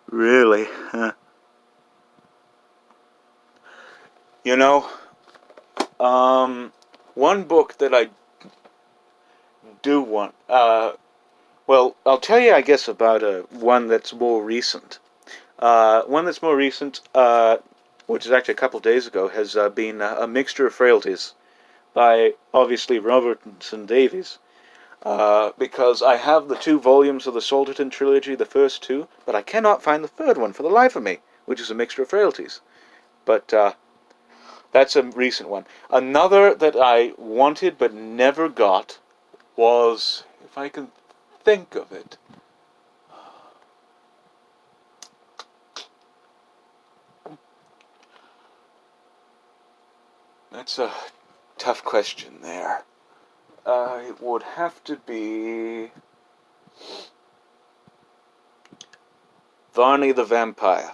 Really? Huh. You know, one book that I do want, well, I'll tell you, I guess, about one that's more recent. One that's more recent, which is actually a couple of days ago, has been A Mixture of Frailties by, obviously, Robertson Davies. Because I have the 2 volumes of the Salterton trilogy, the first 2, but I cannot find the third one for the life of me, which is A Mixture of Frailties. But that's a recent one. Another that I wanted but never got was, if I can think of it, that's a tough question there. It would have to be Varney the Vampire.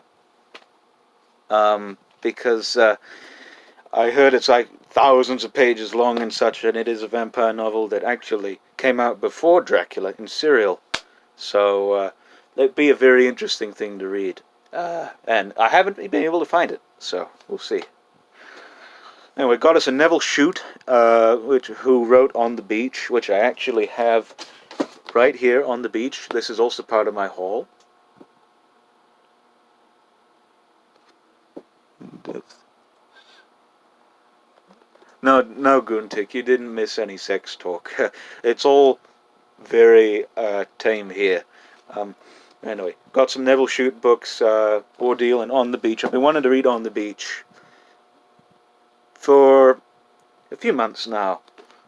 Because I heard it's like thousands of pages long and such, and it is a vampire novel that actually came out before Dracula in serial. So it'd be a very interesting thing to read. And I haven't been able to find it, so we'll see. Anyway, got us a Neville Shute, who wrote On the Beach, which I actually have right here on the beach. This is also part of my haul. No, no, Guntik, you didn't miss any sex talk. It's all very tame here. Anyway, got some Neville Shute books, Ordeal and On the Beach. I've been wanting to read On the Beach for a few months now,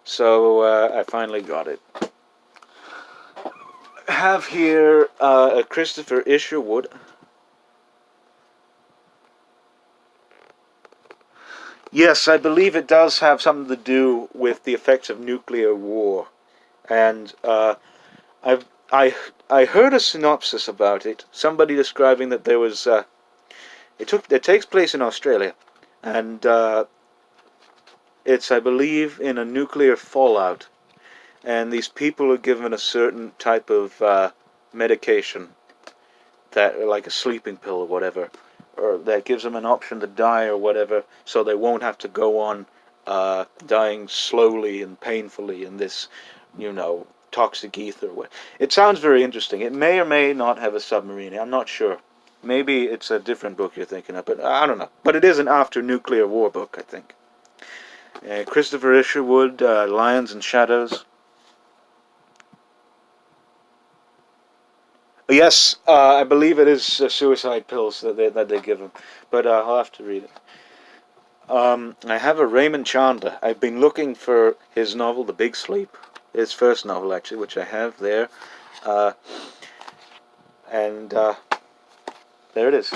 so I finally got it. I have here a Christopher Isherwood. Yes, I believe it does have something to do with the effects of nuclear war, and I heard a synopsis about it. Somebody describing that there was it takes place in Australia, and it's, I believe, in a nuclear fallout, and these people are given a certain type of medication, that, like a sleeping pill or whatever, or that gives them an option to die or whatever, so they won't have to go on dying slowly and painfully in this, toxic ether. It sounds very interesting. It may or may not have a submarine. I'm not sure. Maybe it's a different book you're thinking of, but I don't know. But it is an after nuclear war book, I think. Christopher Isherwood, Lions and Shadows. Yes, I believe it is suicide pills that they give him, but I'll have to read it. I have a Raymond Chandler. I've been looking for his novel, The Big Sleep, his first novel actually, which I have there, and there it is.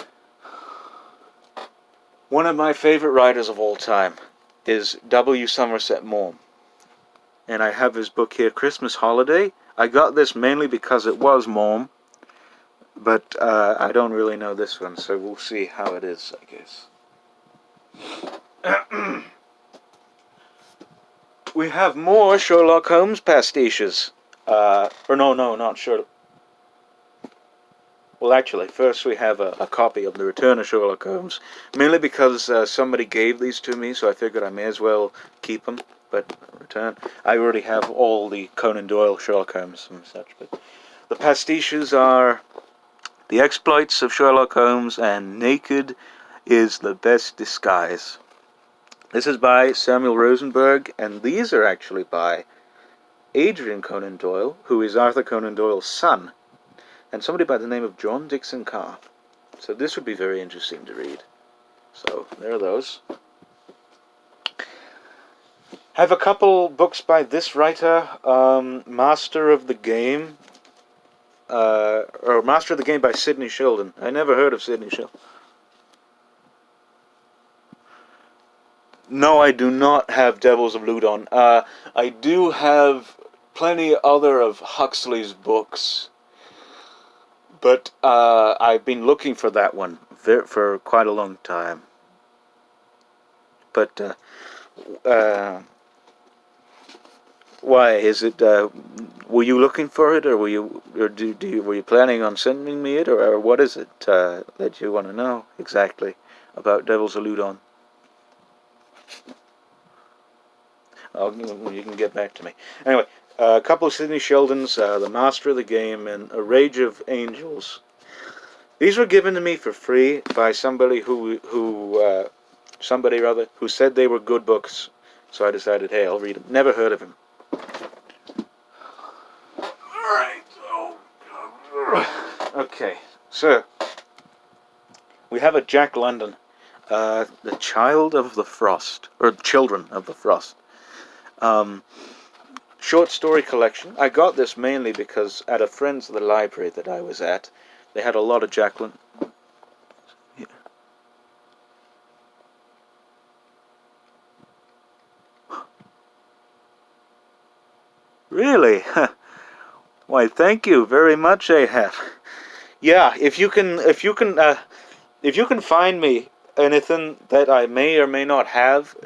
One of my favorite writers of all time is W. Somerset Maugham, and I have his book here, Christmas Holiday. I got this mainly because it was Maugham, but I don't really know this one, so we'll see how it is, I guess. We have more Sherlock Holmes pastiches. Or no, not Sherlock. Well, actually, first we have a copy of The Return of Sherlock Holmes, mainly because somebody gave these to me, so I figured I may as well keep them. But Return, I already have all the Conan Doyle Sherlock Holmes and such. But the pastiches are The Exploits of Sherlock Holmes and Naked is the Best Disguise. This is by Samuel Rosenberg, and these are actually by Adrian Conan Doyle, who is Arthur Conan Doyle's son, and somebody by the name of John Dixon Carr. So this would be very interesting to read. So there are those. Have a couple books by this writer, Master of the Game, or Master of the Game by Sidney Sheldon. I never heard of Sidney Sheldon. No, I do not have Devils of Ludon. I do have plenty other of Huxley's books, but I've been looking for that one for quite a long time. But why is it? Were you looking for it, or were you planning on sending me it, or what is it that you want to know exactly about Devil's Eludon? You can get back to me. Anyway, a couple of Sidney Sheldons, The Master of the Game, and A Rage of Angels. These were given to me for free by somebody who said they were good books. So I decided, hey, I'll read them. Never heard of him. Alright, okay, so we have a Jack London, The Child of the Frost, or Children of the Frost. Short story collection. I got this mainly because at a friend's of the library that I was at, they had a lot of Jack London. Yeah. Really? Why, thank you very much, Ahab. Yeah, if you can find me anything that I may or may not have,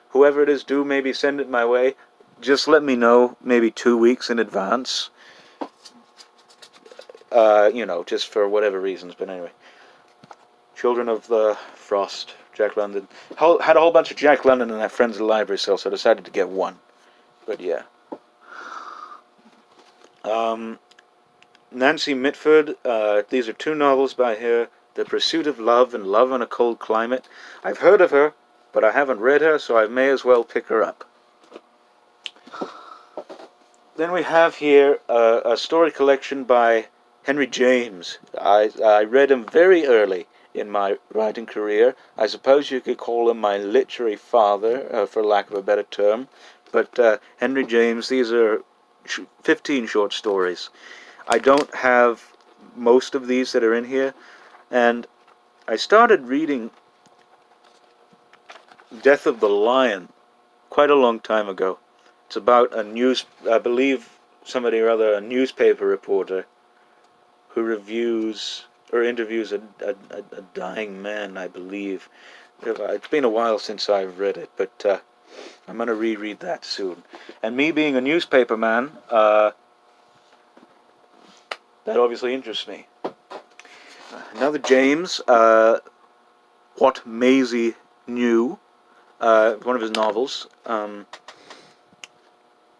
whoever it is, maybe send it my way. Just let me know, maybe 2 weeks in advance. Just for whatever reasons. But anyway, Children of the Frost, Jack London. Had a whole bunch of Jack London in that friends of the library sale, so I decided to get one. But yeah. Nancy Mitford. These are 2 novels by her. The Pursuit of Love and Love in a Cold Climate. I've heard of her, but I haven't read her, so I may as well pick her up. Then we have here a story collection by Henry James. I read him very early in my writing career. I suppose you could call him my literary father, for lack of a better term. But Henry James, these are 15 short stories. I don't have most of these that are in here, and I started reading Death of the Lion quite a long time ago. It's about a newspaper reporter who reviews or interviews a dying man, I believe. It's been a while since I've read it, but I'm going to reread that soon. And me being a newspaper man, that obviously interests me. Another James, What Maisie Knew, one of his novels.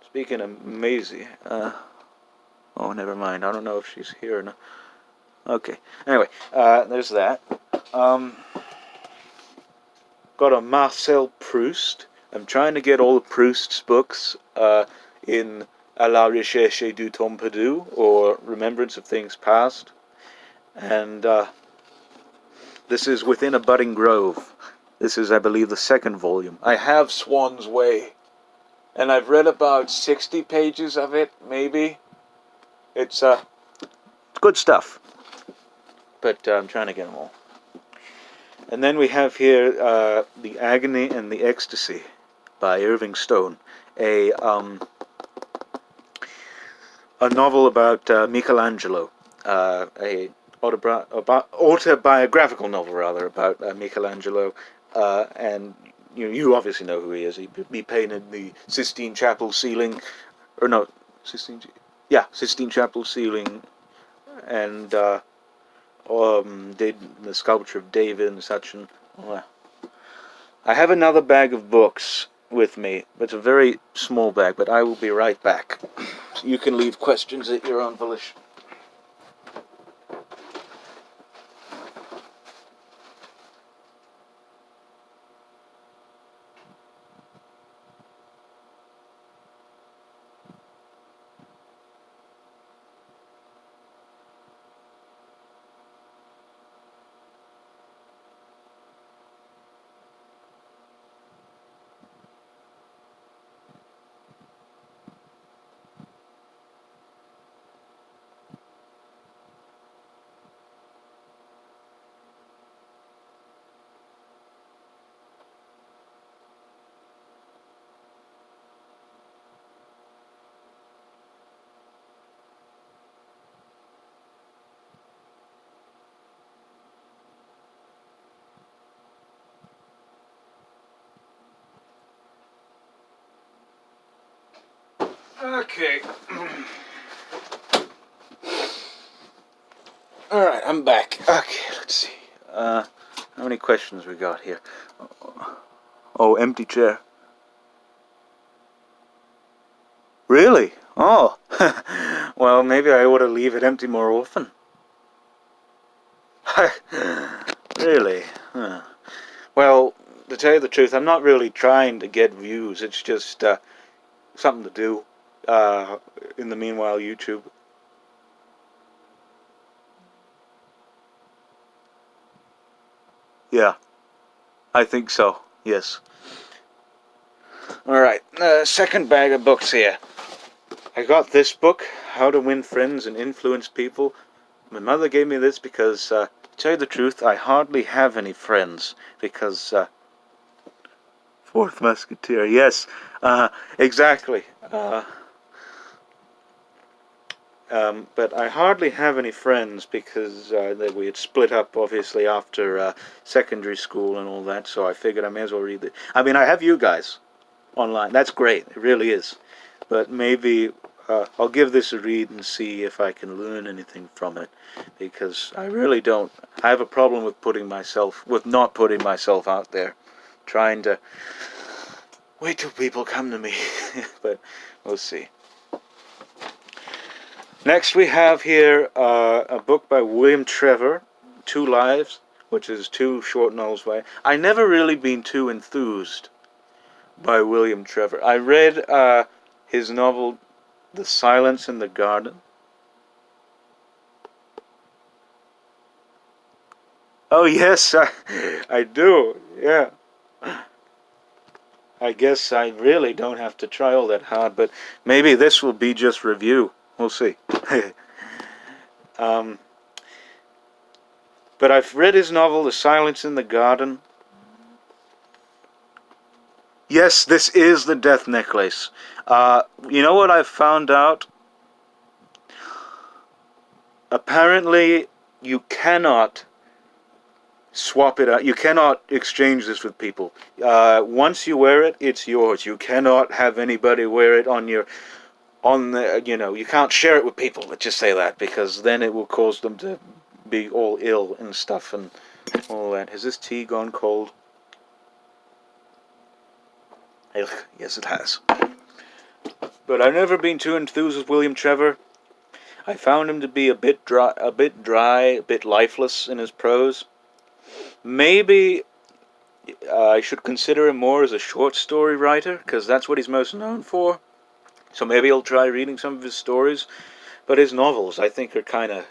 Speaking of Maisie, never mind. I don't know if she's here or not. Okay. Anyway, there's that. Got a Marcel Proust. I'm trying to get all of Proust's books in À la Recherche du Temps Perdu, or Remembrance of Things Past. And this is Within a Budding Grove. This is, I believe, the 2nd volume. I have Swan's Way, and I've read about 60 pages of it, maybe. It's good stuff. But I'm trying to get them all. And then we have here The Agony and the Ecstasy by Irving Stone, a novel about Michelangelo, a autobiographical novel rather about Michelangelo, and you obviously know who he is. He painted the Sistine Chapel ceiling, or no, Sistine Chapel ceiling, and did the sculpture of David and such. And I have another bag of books with me. It's a very small bag, but I will be right back. You can leave questions at your own volition. Okay. Alright, I'm back. Okay, let's see. How many questions we got here? Oh, empty chair. Really? Oh. Well, maybe I ought to leave it empty more often. Really? Huh. Well, to tell you the truth, I'm not really trying to get views. It's just something to do. In the meanwhile, YouTube. Yeah, I think so. Yes. Alright, second bag of books here. I got this book, How to Win Friends and Influence People. My mother gave me this because, to tell you the truth, I hardly have any friends. Because, Fourth Musketeer, yes, exactly. But I hardly have any friends because we had split up, obviously, after secondary school and all that, so I figured I may as well read it. I mean, I have you guys online. That's great. It really is. But maybe I'll give this a read and see if I can learn anything from it, because I really don't. I have a problem with not putting myself out there, trying to wait till people come to me. But we'll see. Next we have here a book by William Trevor, Two Lives, which is two short novels by. I never really been too enthused by William Trevor. I read his novel The Silence in the Garden. Oh yes, I do, yeah. I guess I really don't have to try all that hard, but maybe this will be just review. We'll see. But I've read his novel, The Silence in the Garden. Yes, this is the Death Necklace. You know what I've found out? Apparently, you cannot swap it out. You cannot exchange this with people. Once you wear it, it's yours. You cannot have anybody wear it you can't share it with people. Let's just say that, because then it will cause them to be all ill and stuff and all that. Has this tea gone cold? Yes, it has. But I've never been too enthused with William Trevor. I found him to be a bit dry, a bit lifeless in his prose. Maybe I should consider him more as a short story writer, because that's what he's most known for. So maybe I'll try reading some of his stories. But his novels, I think, are kind of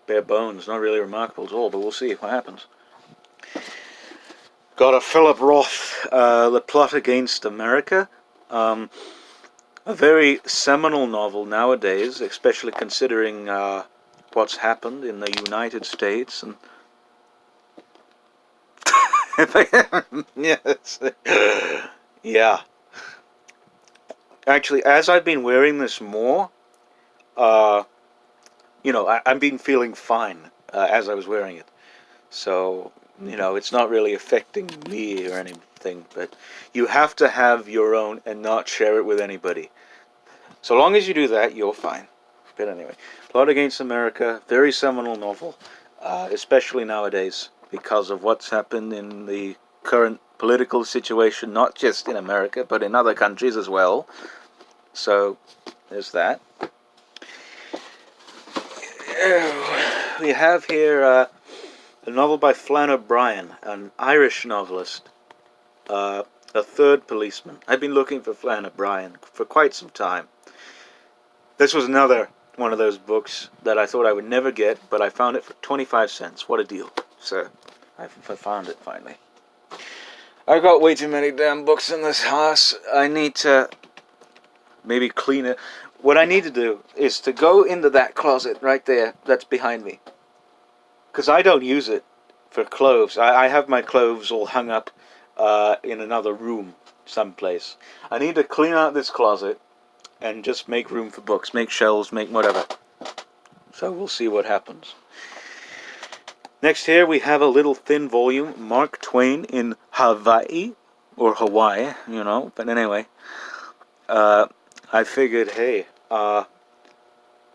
bare bones, not really remarkable at all, but we'll see what happens. Got a Philip Roth, The Plot Against America. A very seminal novel nowadays, especially considering what's happened in the United States. And yes. Yeah. Actually, as I've been wearing this more, I've been feeling fine as I was wearing it. So, it's not really affecting me or anything, but you have to have your own and not share it with anybody. So long as you do that, you're fine. But anyway, Plot Against America, very seminal novel, especially nowadays, because of what's happened in the current political situation, not just in America, but in other countries as well. So, there's that. We have here a novel by Flann O'Brien, an Irish novelist, A Third Policeman. I've been looking for Flann O'Brien for quite some time. This was another one of those books that I thought I would never get, but I found it for 25 cents. What a deal. So, I found it finally. I've got way too many damn books in this house. I need to maybe clean it. What I need to do is to go into that closet right there that's behind me. Because I don't use it for clothes. I have my clothes all hung up in another room someplace. I need to clean out this closet and just make room for books, make shelves, make whatever. So we'll see what happens. Next here we have a little thin volume, Mark Twain in Hawaii, or Hawaii, you know. But anyway, I figured, hey,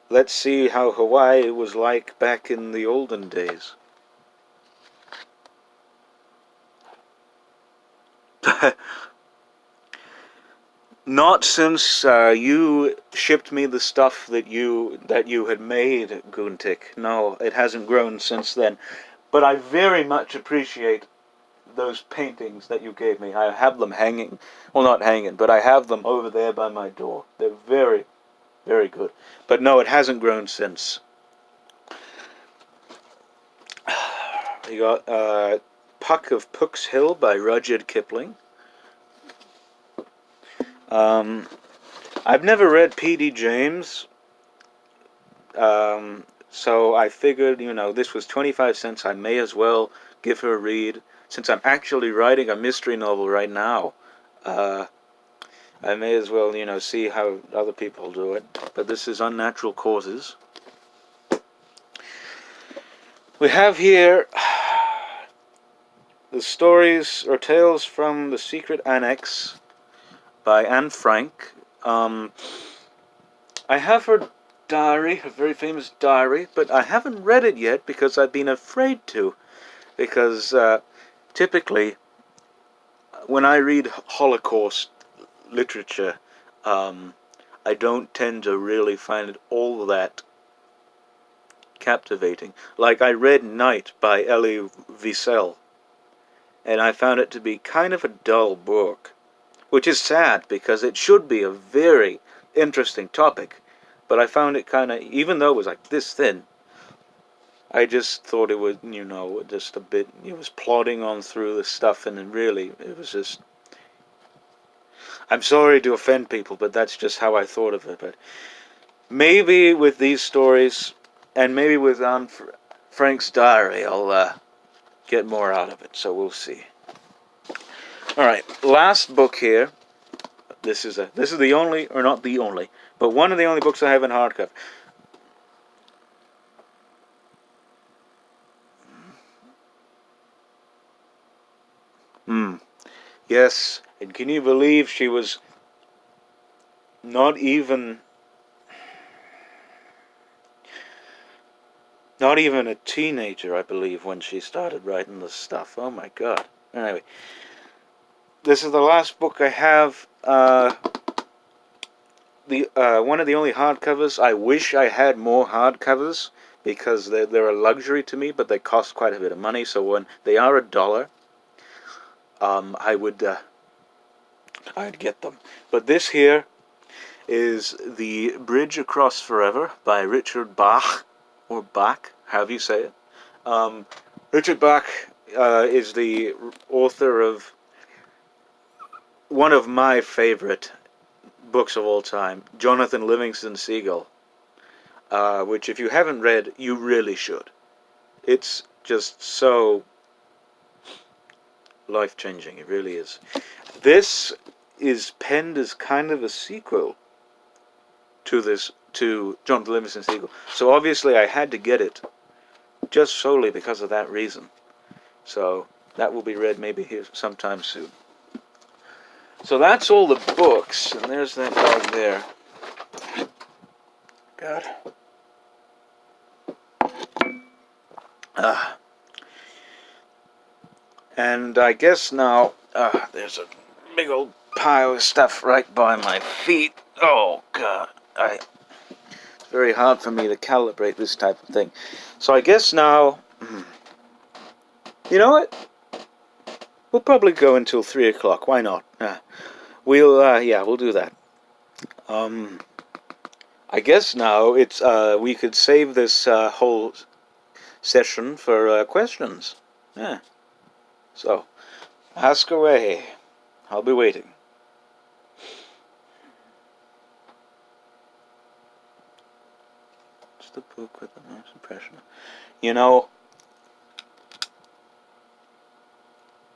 let's see how Hawaii was like back in the olden days. Not since you shipped me the stuff that you had made, Guntik. No, it hasn't grown since then. But I very much appreciate those paintings that you gave me. I have them hanging. Well, not hanging, but I have them over there by my door. They're very, very good. But no, it hasn't grown since. You got Puck of Pook's Hill by Rudyard Kipling. I've never read P.D. James, so I figured, you know, this was 25 cents. I may as well give her a read. Since I'm actually writing a mystery novel right now, I may as well, you know, see how other people do it. But this is Unnatural Causes. We have here the stories or tales from the Secret Annex by Anne Frank. I have her diary, a very famous diary, but I haven't read it yet because I've been afraid to. Because typically, when I read Holocaust literature, I don't tend to really find it all that captivating. Like I read Night by Elie Wiesel, and I found it to be kind of a dull book. Which is sad, because it should be a very interesting topic. But I found it kind of, even though it was like this thin, I just thought it was, you know, just a bit, it was plodding on through the stuff, and it was just, I'm sorry to offend people, but that's just how I thought of it. But maybe with these stories, and maybe with Anne Frank's diary, I'll get more out of it, so we'll see. Alright, last book here. This is the only, or not the only, but one of the only books I have in hardcover. Yes, and can you believe she was not even a teenager, I believe, when she started writing this stuff. Oh my God. Anyway. This is the last book I have. One of the only hardcovers. I wish I had more hardcovers because they're a luxury to me, but they cost quite a bit of money. So when they are $1, I'd get them. But this here is The Bridge Across Forever by Richard Bach, or Bach, however you say it. Richard Bach is the author of one of my favorite books of all time, Jonathan Livingston Seagull, which if you haven't read, you really should. It's just so life-changing, it really is. This is penned as kind of a sequel to Jonathan Livingston Seagull. So obviously I had to get it just solely because of that reason. So that will be read maybe here sometime soon. So that's all the books, and there's that dog there. God. And I guess now, there's a big old pile of stuff right by my feet. Oh, God. It's very hard for me to calibrate this type of thing. So I guess now, you know what? We'll probably go until 3 o'clock. Why not? We'll do that. I guess now it's we could save this whole session for questions. Yeah. So, ask away. I'll be waiting. It's the book with the most impression. You know,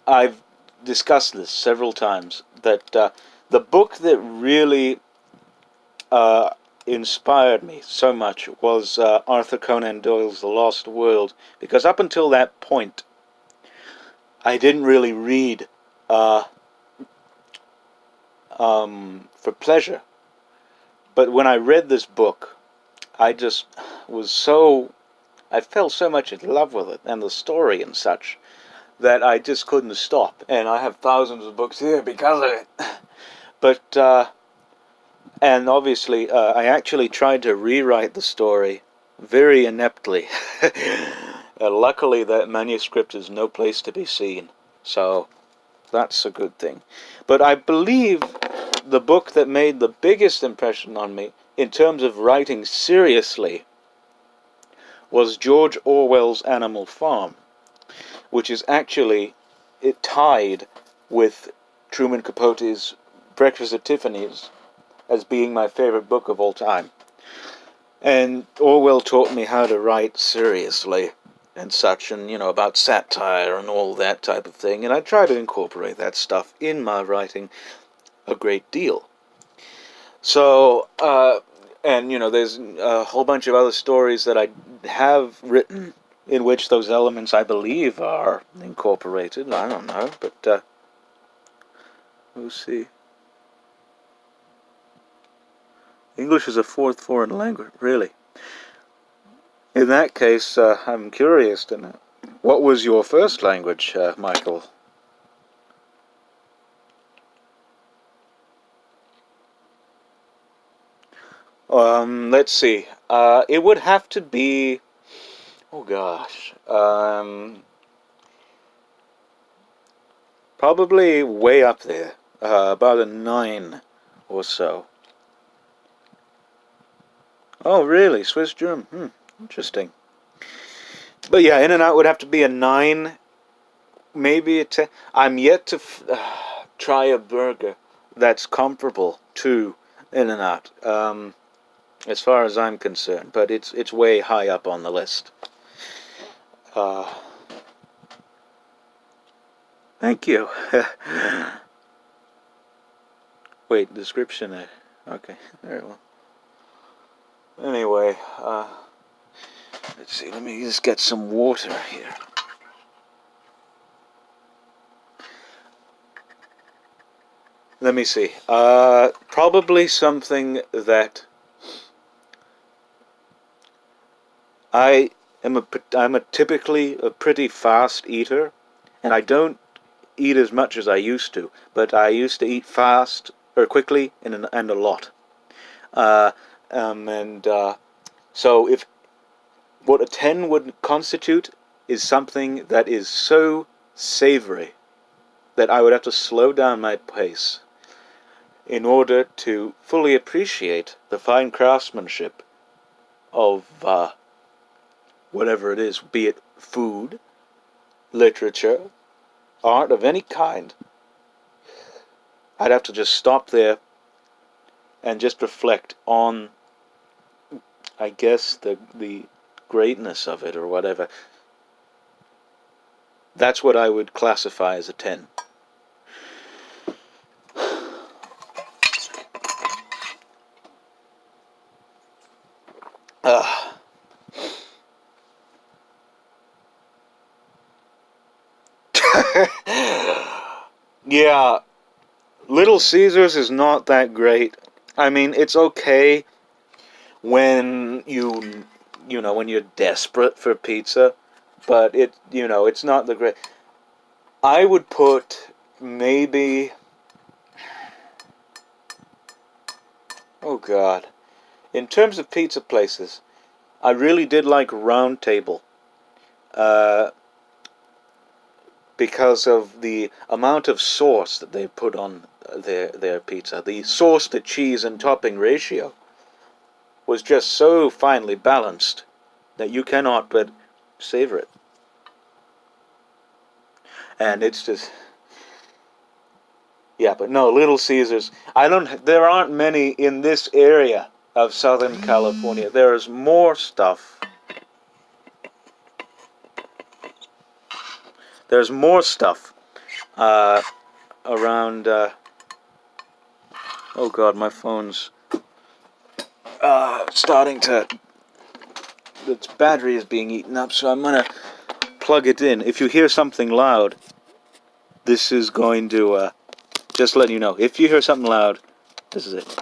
I've discussed this several times, that the book that really inspired me so much was Arthur Conan Doyle's The Lost World, because up until that point, I didn't really read for pleasure. But when I read this book, I just I fell so much in love with it and the story and such that I just couldn't stop. And I have thousands of books here because of it. But, and obviously, I actually tried to rewrite the story very ineptly. Luckily, that manuscript is no place to be seen. So, that's a good thing. But I believe the book that made the biggest impression on me, in terms of writing seriously, was George Orwell's Animal Farm, which is actually tied with Truman Capote's Breakfast at Tiffany's as being my favorite book of all time. And Orwell taught me how to write seriously and such, and, about satire and all that type of thing, and I try to incorporate that stuff in my writing a great deal. So, and, there's a whole bunch of other stories that I have written in which those elements, I believe, are incorporated. I don't know, but, we'll see. English is a fourth foreign language, really. In that case, I'm curious to know. What was your first language, Michael? Let's see. It would have to be... Oh, gosh. Probably way up there. About a 9 or so. Oh, really? Swiss German? Interesting. But yeah, In and Out would have to be a 9. Maybe a 10. I'm yet to try a burger that's comparable to In and Out. As far as I'm concerned. But it's way high up on the list. Thank you. Wait, description there. Okay, very well. Anyway, let's see, let me just get some water here. Let me see. Probably something that I'm typically a pretty fast eater, and I don't eat as much as I used to, but I used to eat fast or quickly and a lot. So if what a 10 would constitute is something that is so savory that I would have to slow down my pace in order to fully appreciate the fine craftsmanship of whatever it is, be it food, literature, art of any kind. I'd have to just stop there and just reflect on, I guess, the greatness of it or whatever. That's what I would classify as a 10. Yeah, Little Caesars is not that great. I mean, it's okay when when you're desperate for pizza, but it's not the great. I would put maybe, oh God, in terms of pizza places, I really did like Round Table, because of the amount of sauce that they put on their pizza. The sauce to cheese and topping ratio was just so finely balanced that you cannot but savor it. And it's just, yeah, but no, Little Caesars. There aren't many in this area of Southern California. There's more stuff. There's more stuff around. Oh God, my phone's starting to. Its battery is being eaten up, so I'm gonna plug it in. If you hear something loud, this is going to Just letting you know. If you hear something loud, this is it.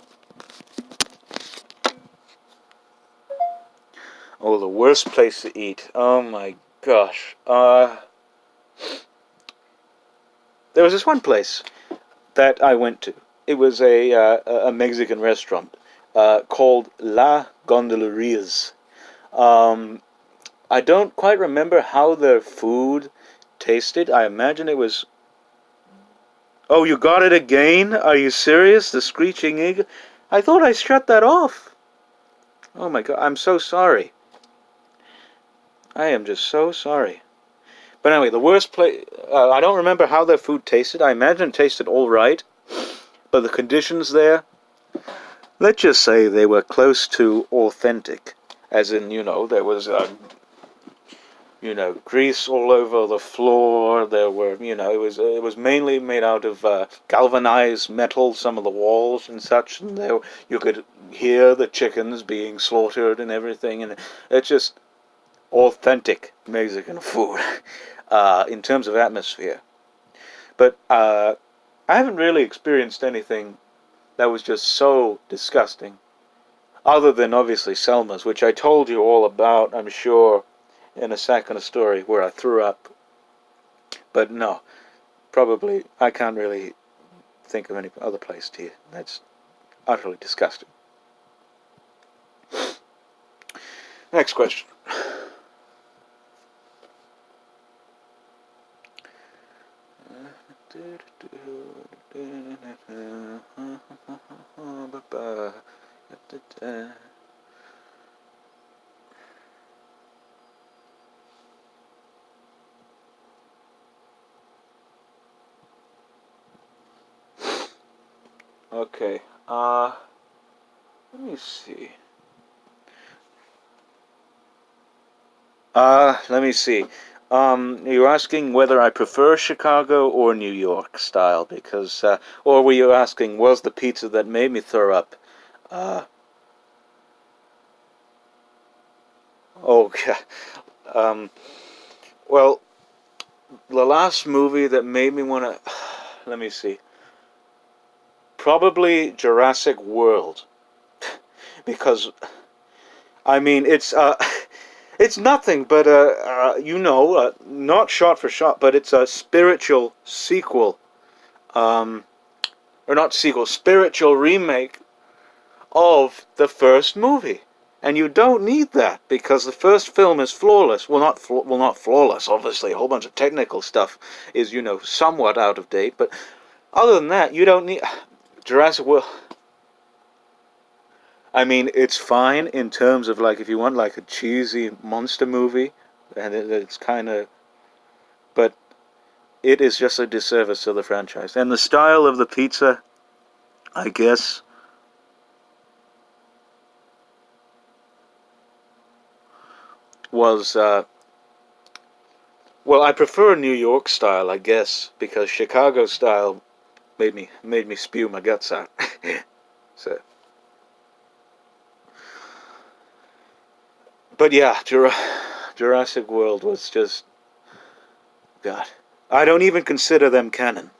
Oh, the worst place to eat. Oh my gosh. There was this one place that I went to. It was a Mexican restaurant called La Gondolerias. I don't quite remember how their food tasted. I imagine it was... Oh, you got it again? Are you serious? The screeching eagle? I thought I shut that off. Oh my god, I'm so sorry. I am just so sorry. But anyway, the worst place... I don't remember how their food tasted. I imagine it tasted alright. But the conditions there... Let's just say they were close to authentic. As in, there was... grease all over the floor. There were, it was mainly made out of galvanized metal, some of the walls and such, and there you could hear the chickens being slaughtered and everything, and it's just authentic Mexican food in terms of atmosphere. But I haven't really experienced anything that was just so disgusting, other than obviously Selma's, which I told you all about, I'm sure, in a second story where I threw up. But no, probably I can't really think of any other place to eat. That's utterly disgusting. Next question. Okay, let me see. Let me see. You're asking whether I prefer Chicago or New York style, because, or were you asking, was the pizza that made me throw up? Okay. Well, the last movie that made me want to, let me see. Probably Jurassic World. Because, I mean, it's nothing but not shot for shot, but it's a spiritual sequel, or not sequel, spiritual remake of the first movie. And you don't need that, because the first film is flawless. Well, not flawless, obviously. A whole bunch of technical stuff is, somewhat out of date. But other than that, you don't need... Jurassic World... I mean, it's fine in terms of, like, if you want, like, a cheesy monster movie, and it's kind of... But it is just a disservice to the franchise. And the style of the pizza, I guess... was, well, I prefer New York style, I guess, because Chicago style made me spew my guts out. So, but yeah, Jurassic World was just, God, I don't even consider them canon.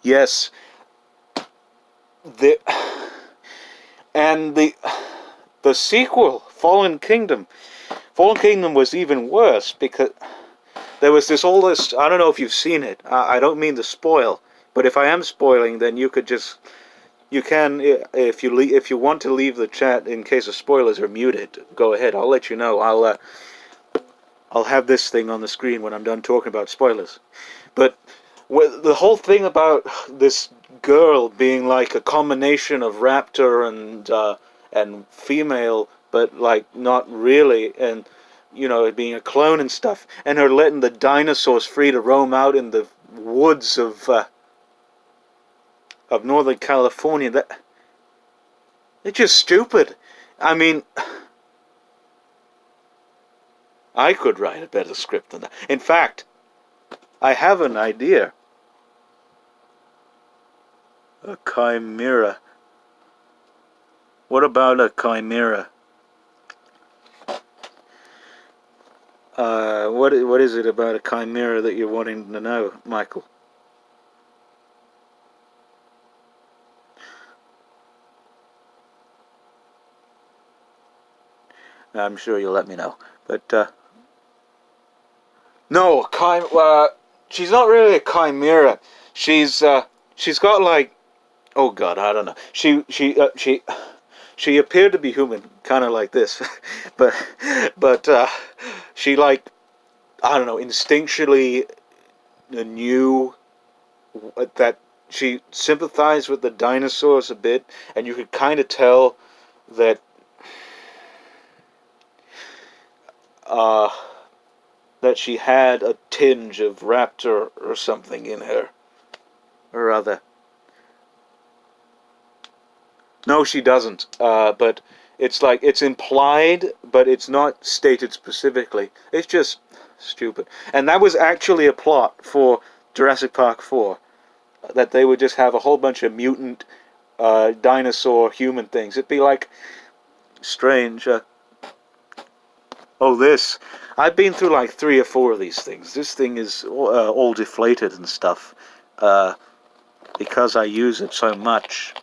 Yes, the and the sequel, Fallen Kingdom. Fallen Kingdom was even worse, because there was all this. I don't know if you've seen it. I don't mean to spoil, but if I am spoiling, then you could just... You can, if you want to leave the chat in case of spoilers or mute it, go ahead. I'll let you know. I'll have this thing on the screen when I'm done talking about spoilers. But the whole thing about this girl being like a combination of raptor and female, but like not really, and it being a clone and stuff, and her letting the dinosaurs free to roam out in the woods of Northern California, that it's just stupid. I mean, I could write a better script than that. In fact, I have an idea. A chimera. What about a chimera? What is it about a chimera that you're wanting to know, Michael? I'm sure you'll let me know. But no, she's not really a chimera. She's got like, oh God, I don't know. She appeared to be human, kind of like this, but but she like, I don't know, instinctually knew that she sympathized with the dinosaurs a bit, and you could kind of tell that uh, that she had a tinge of raptor or something in her, or other. No, she doesn't. But it's like it's implied, but it's not stated specifically. It's just stupid. And that was actually a plot for Jurassic Park 4, that they would just have a whole bunch of mutant dinosaur human things. It'd be like strange. Oh, this. I've been through like 3 or 4 of these things. This thing is all deflated and stuff because I use it so much.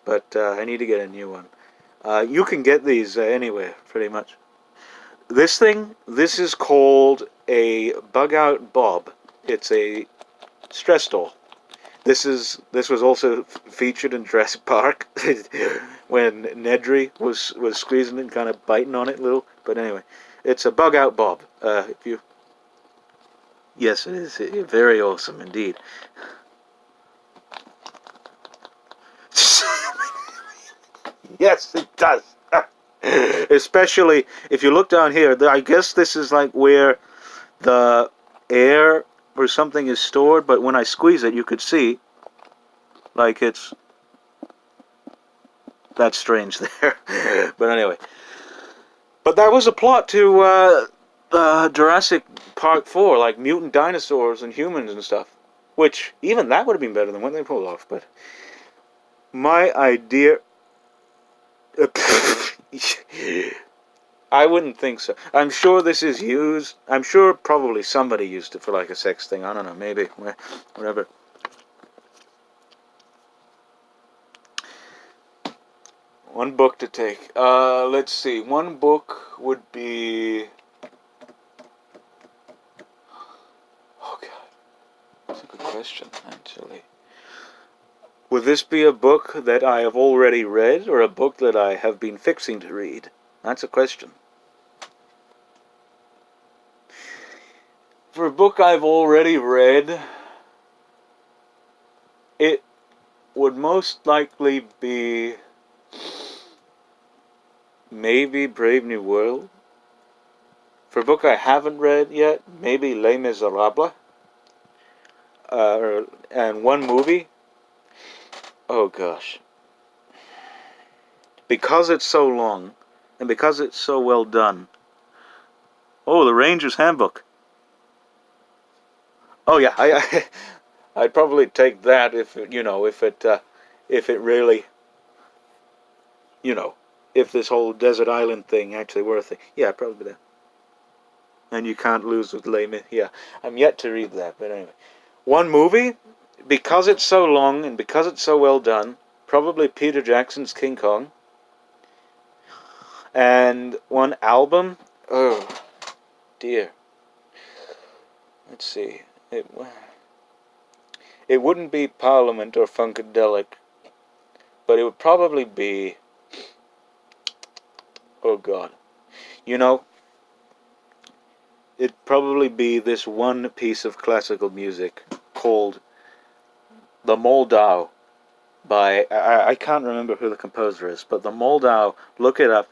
But I need to get a new one. You can get these anywhere, pretty much. This thing, this is called a bug out bob. It's a stress doll. This was also featured in Jurassic Park when Nedry was squeezing it and kind of biting on it a little. But anyway, it's a bug out bob. If you, yes, it is very awesome indeed. Yes, it does. Especially if you look down here, I guess this is like where the air or something is stored, but when I squeeze it, you could see, like it's, that's strange there. But anyway, but that was a plot to Jurassic Park 4, like mutant dinosaurs and humans and stuff, which even that would have been better than what they pulled off. But my idea, I wouldn't think so. I'm sure this is used. I'm sure probably somebody used it for like a sex thing. I don't know, maybe, whatever. One book to take. Let's see. One book would be. Oh God, that's a good question, actually. Would this be a book that I have already read, or a book that I have been fixing to read? That's a question. For a book I've already read, it would most likely be maybe Brave New World. For a book I haven't read yet, maybe Les Miserables. And one movie. Oh gosh. Because it's so long, and because it's so well done. Oh, The Ranger's Handbook. Oh yeah, I'd probably take that if it really, if this whole desert island thing actually were a thing. Yeah, probably that. And You Can't Lose with Les Mis. Yeah, I'm yet to read that, but anyway. One movie, because it's so long and because it's so well done, probably Peter Jackson's King Kong. And one album, oh dear. Let's see. It wouldn't be Parliament or Funkadelic, but it would probably be, oh God, it'd probably be this one piece of classical music called The Moldau by, I can't remember who the composer is, but The Moldau, look it up.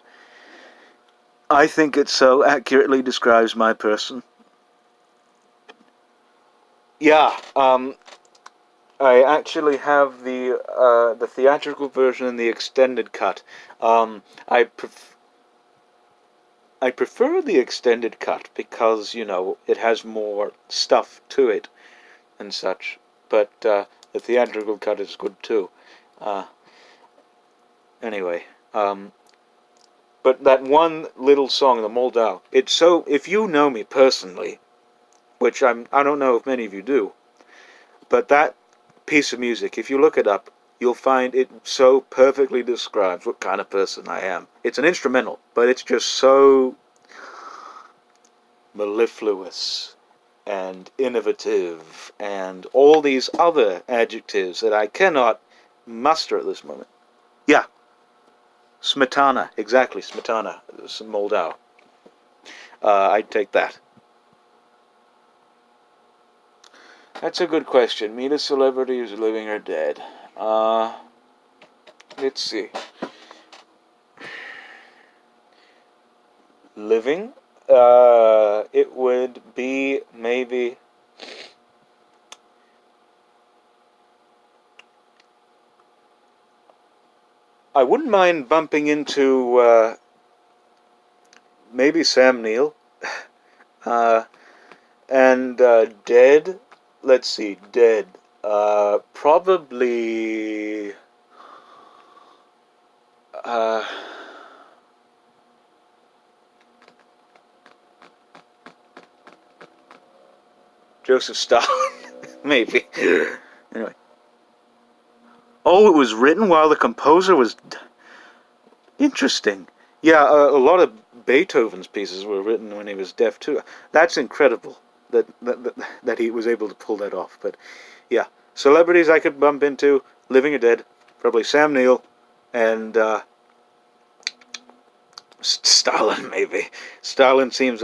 I think it so accurately describes my person. Yeah, I actually have the theatrical version and the extended cut. I prefer the extended cut because it has more stuff to it and such. But the theatrical cut is good too. Anyway, But that one little song, the Moldau, it's so, if you know me personally, which I don't know if many of you do, but that piece of music, if you look it up, you'll find it so perfectly describes what kind of person I am. It's an instrumental, but it's just so mellifluous and innovative and all these other adjectives that I cannot muster at this moment. Yeah, Smetana, exactly, Smetana, Moldau. I'd take that. That's a good question. Meet a celebrity who's living or dead. Let's see. Living? It would be maybe... I wouldn't mind bumping into maybe Sam Neill. And dead? Let's see, dead. Probably... Joseph Stalin, maybe. Anyway. Oh, it was written while the composer was... Interesting. Yeah, a lot of Beethoven's pieces were written when he was deaf too. That's incredible that he was able to pull that off. But yeah, celebrities I could bump into, living or dead, probably Sam Neill and Stalin maybe. Stalin seems...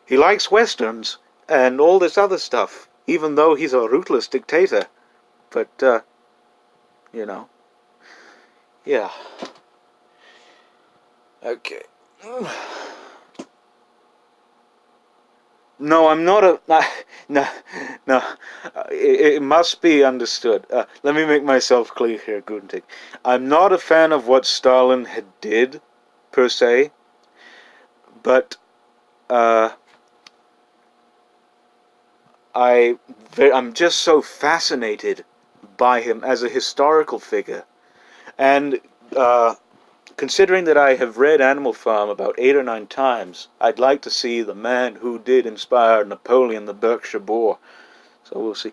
he likes westerns and all this other stuff, even though he's a ruthless dictator. But, you know, yeah. Okay. No, I'm not a... No. It must be understood. Let me make myself clear here, Guntig. I'm not a fan of what Stalin had did, per se, but I'm just so fascinated by him as a historical figure. And considering that I have read Animal Farm about 8 or 9 times, I'd like to see the man who did inspire Napoleon the Berkshire Boar. So we'll see.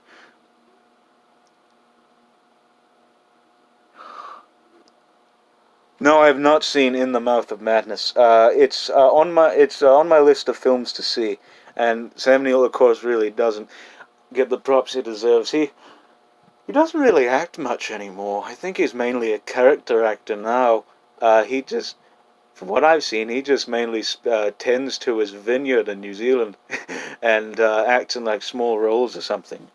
No, I have not seen In the Mouth of Madness. It's on my list of films to see, and Sam Neill, of course, really doesn't get the props he deserves. He doesn't really act much anymore. I think he's mainly a character actor now. He just, from what I've seen, he just mainly tends to his vineyard in New Zealand and acts in like small roles or something.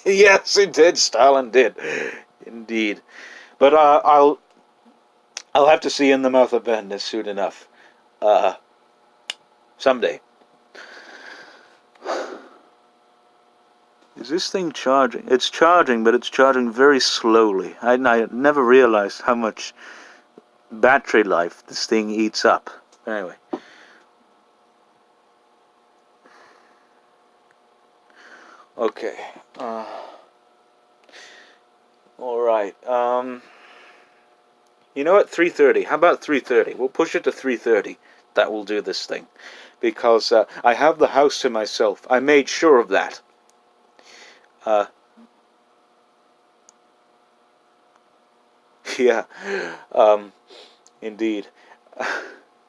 Yes, he did. Stalin did, indeed. But I'll have to see In the Mouth of Madness soon enough. Someday. Is this thing charging? It's charging, but it's charging very slowly. I never realized how much battery life this thing eats up. Anyway. Okay. Alright. You know what? 3:30. How about 3:30? We'll push it to 3:30. That will do this thing. Because I have the house to myself. I made sure of that. Yeah. Indeed.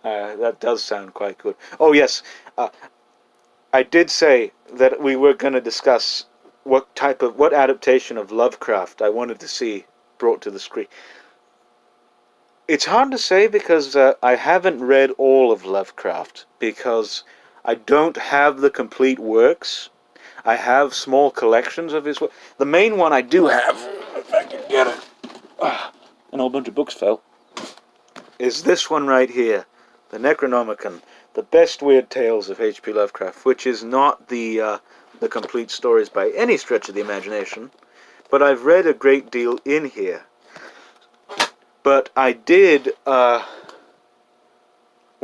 That does sound quite good. Oh, yes. I did say that we were going to discuss what adaptation of Lovecraft I wanted to see brought to the screen. It's hard to say because I haven't read all of Lovecraft, because I don't have the complete works. I have small collections of his work. The main one I do have, if I can get it, an whole bunch of books fell, is this one right here, the Necronomicon. The Best Weird Tales of H.P. Lovecraft, which is not the complete stories by any stretch of the imagination, but I've read a great deal in here. But I did, when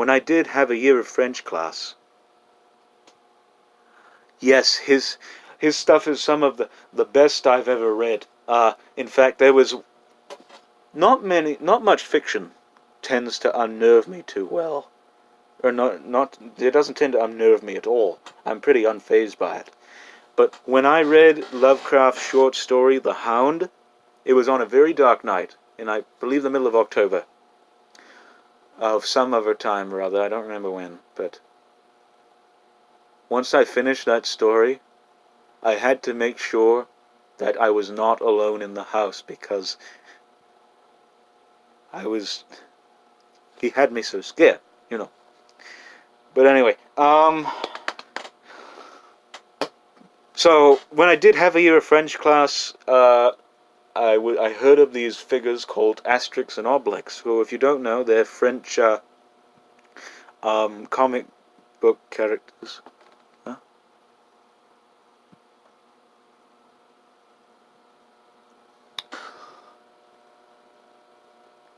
I did have a year of French class, yes, his stuff is some of the best I've ever read. In fact, there was not much fiction tends to unnerve me too well. Or it doesn't tend to unnerve me at all. I'm pretty unfazed by it. But when I read Lovecraft's short story, The Hound, it was on a very dark night, in I believe the middle of October, of some other time or other, I don't remember when, but once I finished that story, I had to make sure that I was not alone in the house, because he had me so scared, you know. But anyway, so when I did have a year of French class, I heard of these figures called Asterix and Obelix, who, if you don't know, they're French comic book characters. Huh?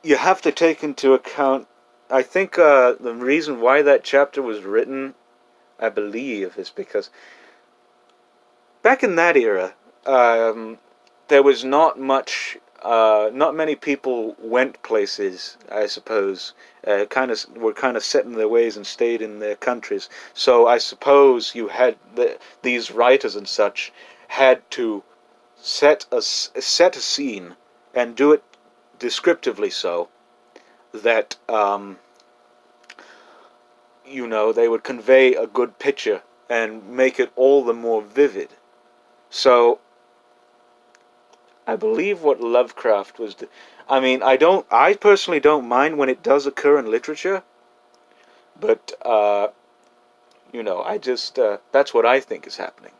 You have to take into account, I think the reason why that chapter was written, I believe, is because back in that era, there was not many people went places, I suppose. Were kind of set in their ways and stayed in their countries. So I suppose you had these writers and such had to set a scene and do it descriptively, so that they would convey a good picture and make it all the more vivid. So I believe what Lovecraft was. I mean, I personally don't mind when it does occur in literature, but I just that's what I think is happening.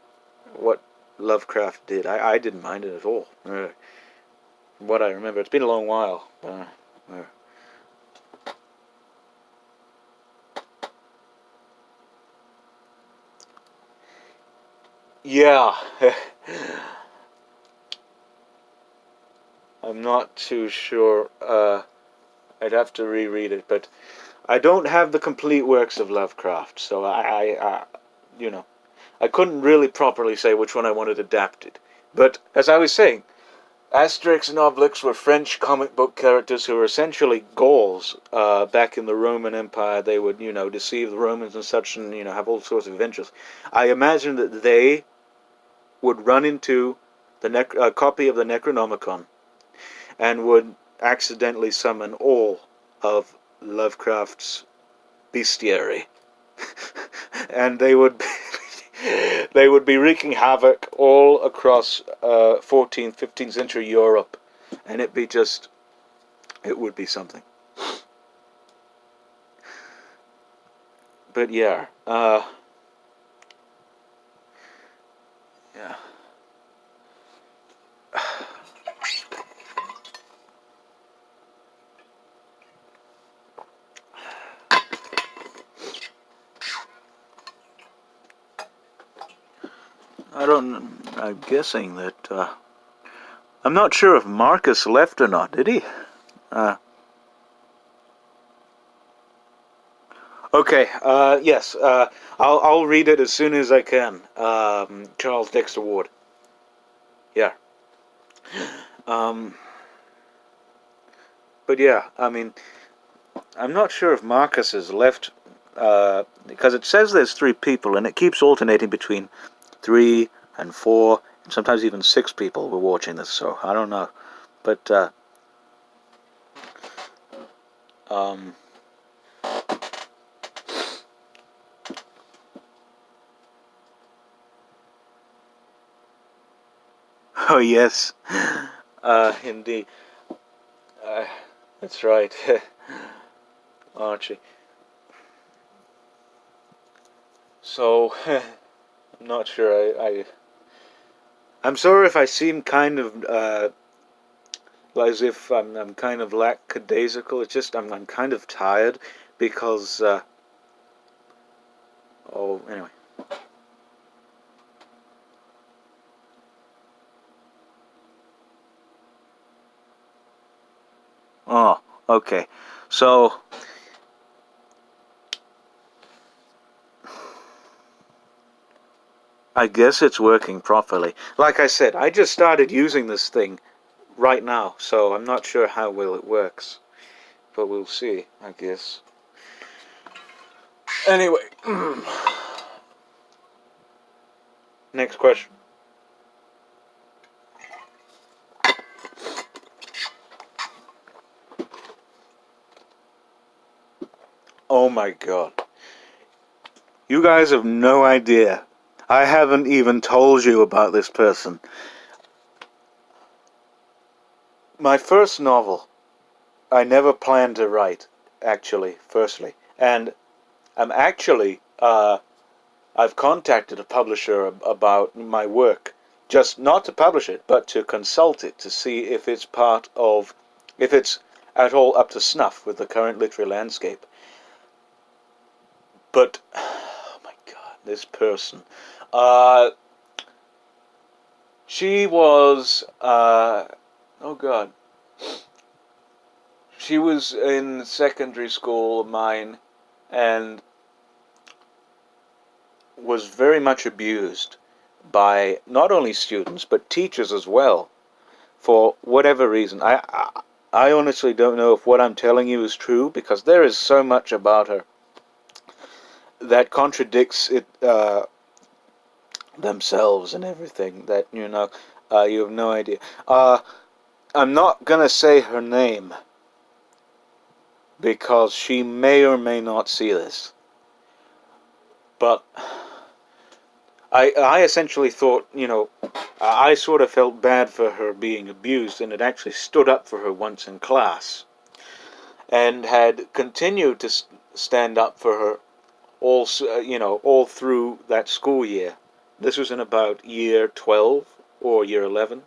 What Lovecraft did, I didn't mind it at all. From what I remember, it's been a long while. Yeah. I'm not too sure. I'd have to reread it, but I don't have the complete works of Lovecraft, so I couldn't really properly say which one I wanted adapted. But as I was saying, Asterix and Obelix were French comic book characters who were essentially Gauls back in the Roman Empire. They would, deceive the Romans and such, and have all sorts of adventures. I imagine that they would run into a copy of the Necronomicon and would accidentally summon all of Lovecraft's bestiary. And they would be wreaking havoc all across 14th, 15th century Europe, and it would be something. But yeah, yeah. I'm guessing that, I'm not sure if Marcus left or not, did he? Okay, yes, I'll read it as soon as I can. Charles Dexter Ward. Yeah. But yeah, I mean, I'm not sure if Marcus has left, because it says there's 3 people, and it keeps alternating between 3 and 4, and sometimes even 6 people were watching this, so I don't know. But, oh yes, indeed. That's right. Archie. So, I'm not sure, I'm sorry if I seem kind of, as if I'm kind of lackadaisical. It's just, I'm kind of tired, because, anyway. Oh, okay. So, I guess it's working properly. Like I said, I just started using this thing right now, so I'm not sure how well it works. But we'll see, I guess. Anyway, next question. Oh my god. You guys have no idea. I haven't even told you about this person. My first novel, I never planned to write, actually, firstly. And I'm actually, I've contacted a publisher about my work. Just not to publish it, but to consult it, to see if it's if it's at all up to snuff with the current literary landscape. But, oh my god, this person. She was, oh god. She was in secondary school of mine and was very much abused by not only students but teachers as well, for whatever reason. I honestly don't know if what I'm telling you is true, because there is so much about her that contradicts it themselves and everything that you have no idea. I'm not gonna say her name because she may or may not see this, but I essentially thought, I sort of felt bad for her being abused, and had actually stood up for her once in class, and had continued to stand up for her all through that school year. This was in about year 12 or year 11.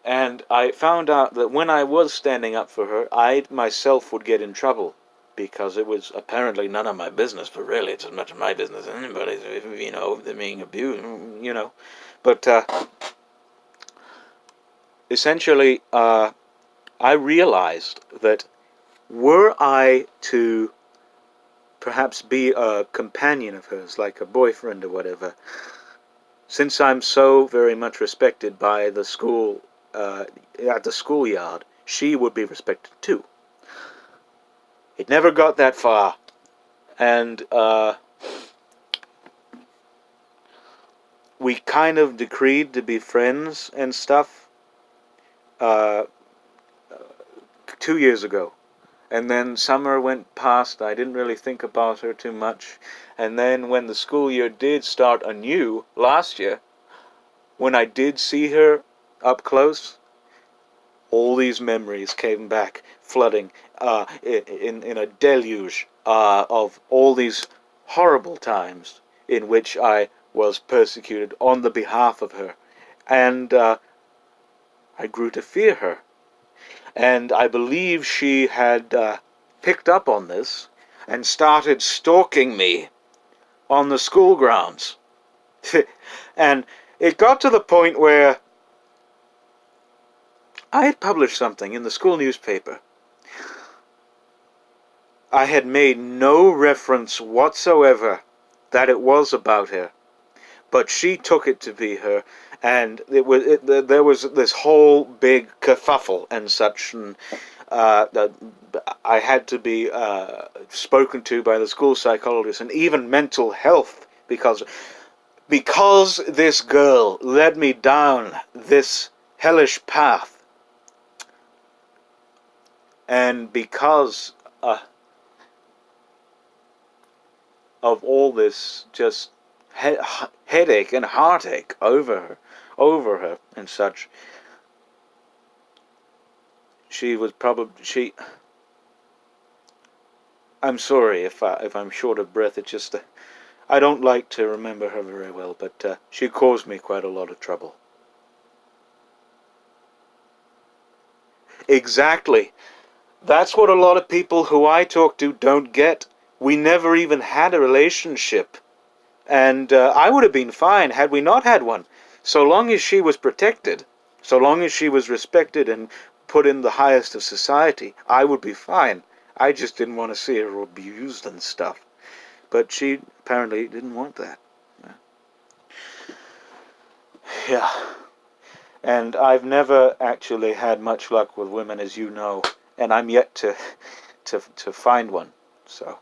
And I found out that when I was standing up for her, I myself would get in trouble, because it was apparently none of my business, but really it's as much of my business as anybody's, they're being abused, But essentially, I realized that were I to perhaps be a companion of hers, like a boyfriend or whatever, since I'm so very much respected by the school, at the schoolyard, she would be respected too. It never got that far, and we kind of decreed to be friends and stuff 2 years ago. And then summer went past, I didn't really think about her too much. And then when the school year did start anew last year, when I did see her up close, all these memories came back, flooding in a deluge of all these horrible times in which I was persecuted on the behalf of her. And I grew to fear her. And I believe she had picked up on this and started stalking me on the school grounds. And it got to the point where I had published something in the school newspaper. I had made no reference whatsoever that it was about her, but she took it to be her, and there was this whole big kerfuffle and such, and I had to be spoken to by the school psychologist, and even mental health, because this girl led me down this hellish path. And because of all this just headache and heartache over her and such, she was probably I'm sorry if I'm short of breath. It's just I don't like to remember her very well, but she caused me quite a lot of trouble. Exactly. That's what a lot of people who I talk to don't get. We never even had a relationship. And I would have been fine had we not had one. So long as she was protected, so long as she was respected and put in the highest of society, I would be fine. I just didn't want to see her abused and stuff. But she apparently didn't want that. Yeah. And I've never actually had much luck with women, as you know, and I'm yet to find one. So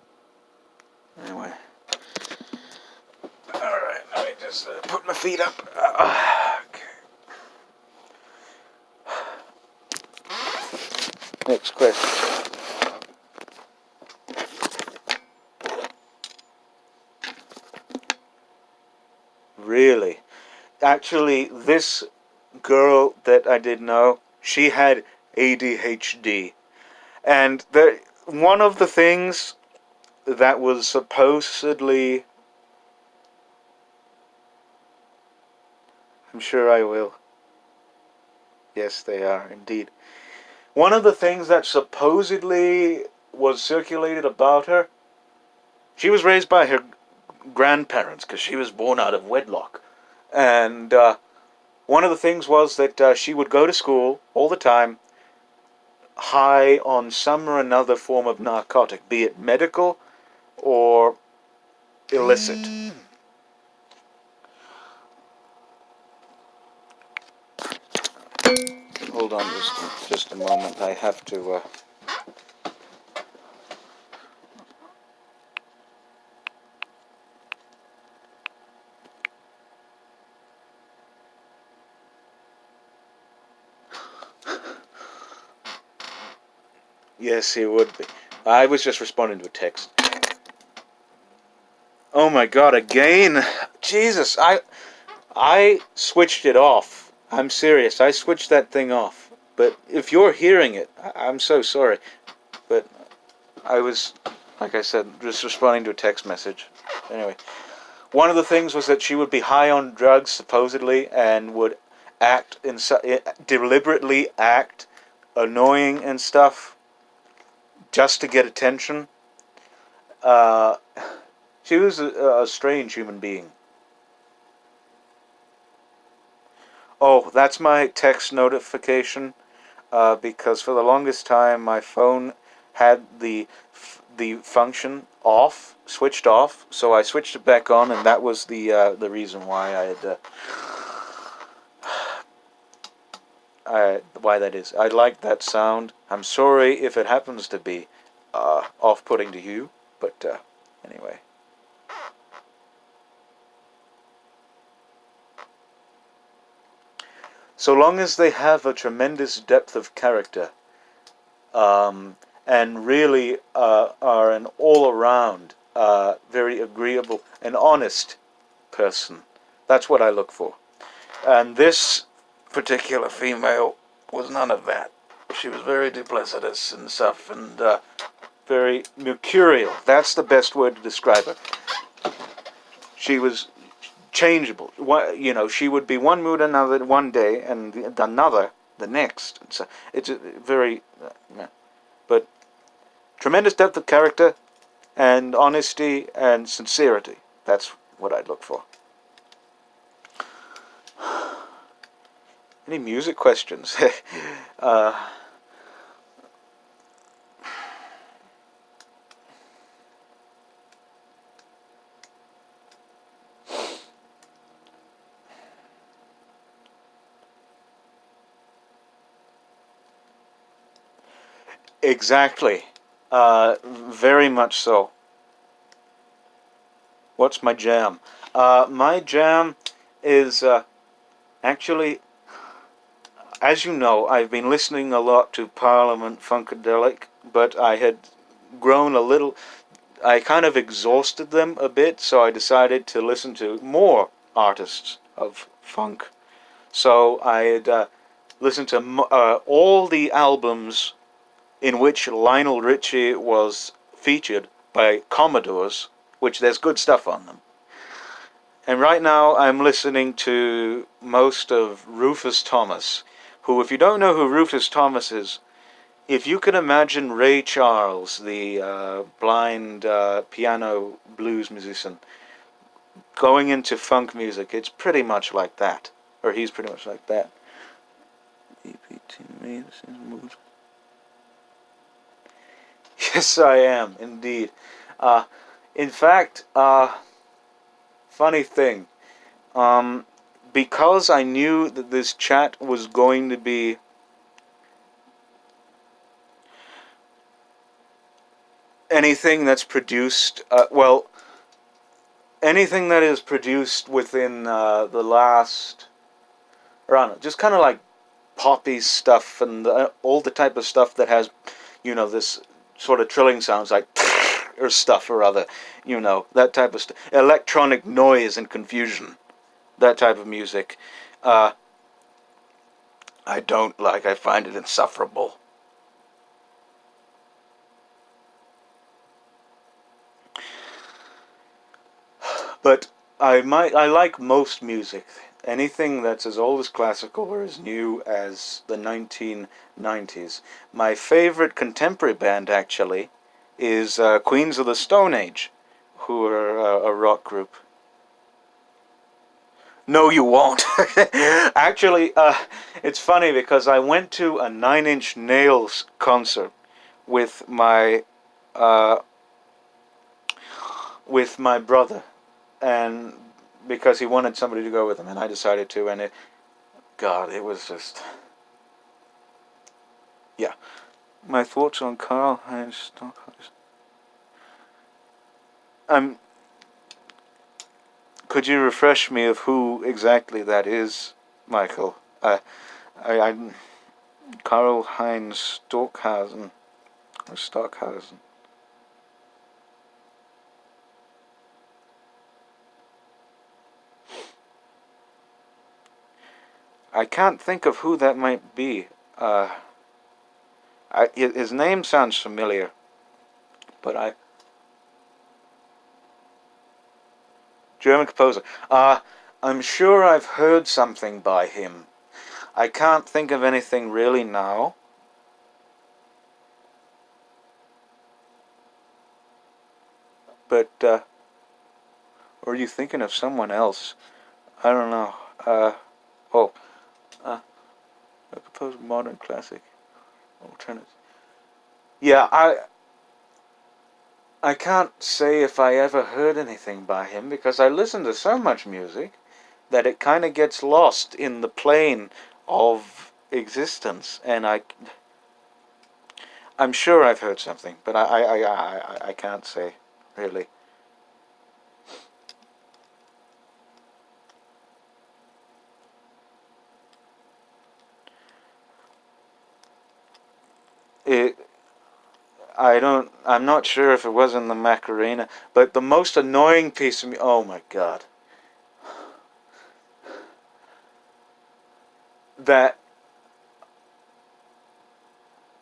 anyway, all right. Let me just put my feet up. Okay. Next question. Really? Actually, this girl that I did know, she had ADHD. And one of the things that was supposedly... I'm sure I will. Yes, they are, indeed. One of the things that supposedly was circulated about her, she was raised by her grandparents because she was born out of wedlock. And one of the things was that she would go to school all the time high on some or another form of narcotic, be it medical or illicit. Hold on just a moment. I have to... Yes, he would be. I was just responding to a text. Oh my god, again! Jesus, I switched it off. I'm serious. I switched that thing off. But if you're hearing it, I'm so sorry. But I was, like I said, just responding to a text message. Anyway, one of the things was that she would be high on drugs, supposedly, and would deliberately act annoying and stuff just to get attention. Uh, she was a strange human being. Oh, that's my text notification. Because for the longest time my phone had the function off, switched off, so I switched it back on, and that was the reason why why that is. I like that sound. I'm sorry if it happens to be off-putting to you, but anyway. So long as they have a tremendous depth of character, and really are an all-around, very agreeable and honest person, that's what I look for. And this particular female was none of that. She was very duplicitous and stuff, and very mercurial. That's the best word to describe her. She was changeable. You know, she would be one mood another one day, and another the next. So it's very, but tremendous depth of character, and honesty and sincerity. That's what I'd look for. Any music questions? Exactly. Very much so. What's my jam? My jam is actually, as you know, I've been listening a lot to Parliament Funkadelic, but I had grown a little... I kind of exhausted them a bit, so I decided to listen to more artists of funk. So I had listened to all the albums in which Lionel Richie was featured by Commodores, which there's good stuff on them. And right now I'm listening to most of Rufus Thomas, who, if you don't know who Rufus Thomas is, if you can imagine Ray Charles, the blind piano blues musician, going into funk music, it's pretty much like that. Or he's pretty much like that. Yes, I am, indeed. In fact, funny thing, because I knew that this chat was going to be anything that's produced, anything that is produced within the last, or I don't know, just kind of like poppy stuff and all the type of stuff that has, this sort of trilling sounds like or stuff or other, that type of stuff, electronic noise and confusion, that type of music. I don't like. I find it insufferable. But I like most music. Anything that's as old as classical or as new as the 1990s. My favorite contemporary band, actually, is Queens of the Stone Age, who are a rock group. No, you won't. Actually, it's funny because I went to a Nine Inch Nails concert with my uh, brother, and because he wanted somebody to go with him, and I decided to, and it was just, yeah. My thoughts on Karlheinz Stockhausen. Could you refresh me of who exactly that is, Michael? I Karlheinz Stockhausen or Stockhausen. I can't think of who that might be. His name sounds familiar, but German composer. I'm sure I've heard something by him. I can't think of anything really now. But, or are you thinking of someone else? I don't know. A composer, modern, classic, alternate. Yeah, I can't say if I ever heard anything by him because I listen to so much music that it kind of gets lost in the plane of existence, and I'm sure I've heard something, but I can't say really. It I'm not sure if it was in the Macarena, but the most annoying piece of me, oh my god. That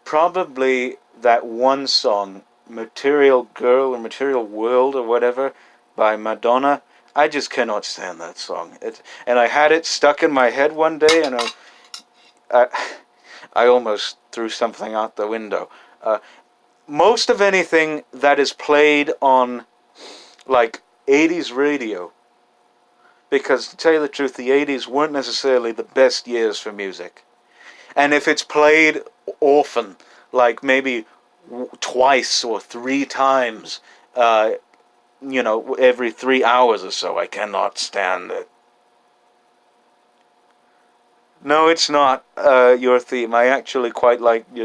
probably that one song, Material Girl or Material World or whatever, by Madonna. I just cannot stand that song. And I had it stuck in my head one day, and I, I almost threw something out the window. Most of anything that is played on like 80s radio, because to tell you the truth, the 80s weren't necessarily the best years for music. And if it's played often, like maybe twice or three times, every 3 hours or so, I cannot stand it. No, it's not your theme. I actually quite like the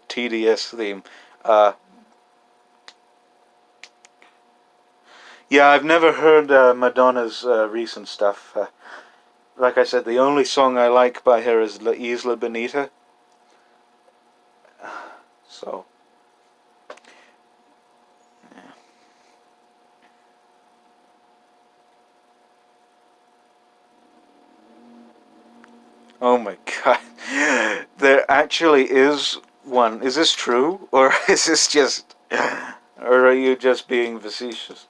TDS theme. Uh, yeah, I've never heard Madonna's recent stuff. Like I said, the only song I like by her is La Isla Bonita. So, yeah. Oh my god. There actually is one. Is this true? Or is this just. Or are you just being facetious?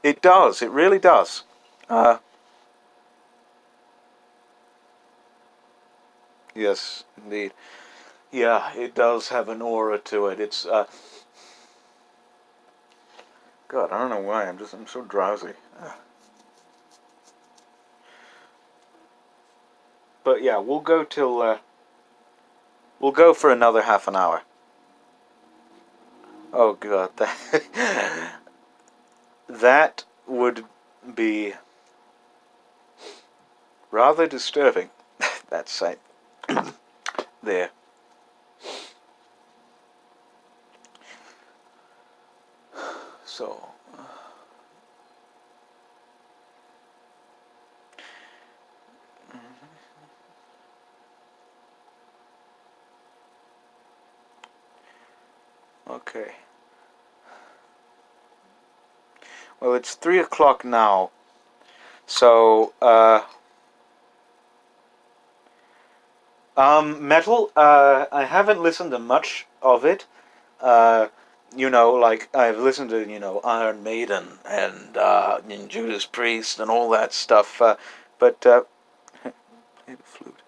It does. It really does. Uh, yes, indeed. Yeah, it does have an aura to it. It's God, I don't know why. I'm so drowsy. But yeah, we'll go till We'll go for another half an hour. Oh god, that would be rather disturbing. That sight there. So okay. Well, it's 3 o'clock now, so metal. I haven't listened to much of it. Like I've listened to Iron Maiden and Judas Priest and all that stuff. But play the flute.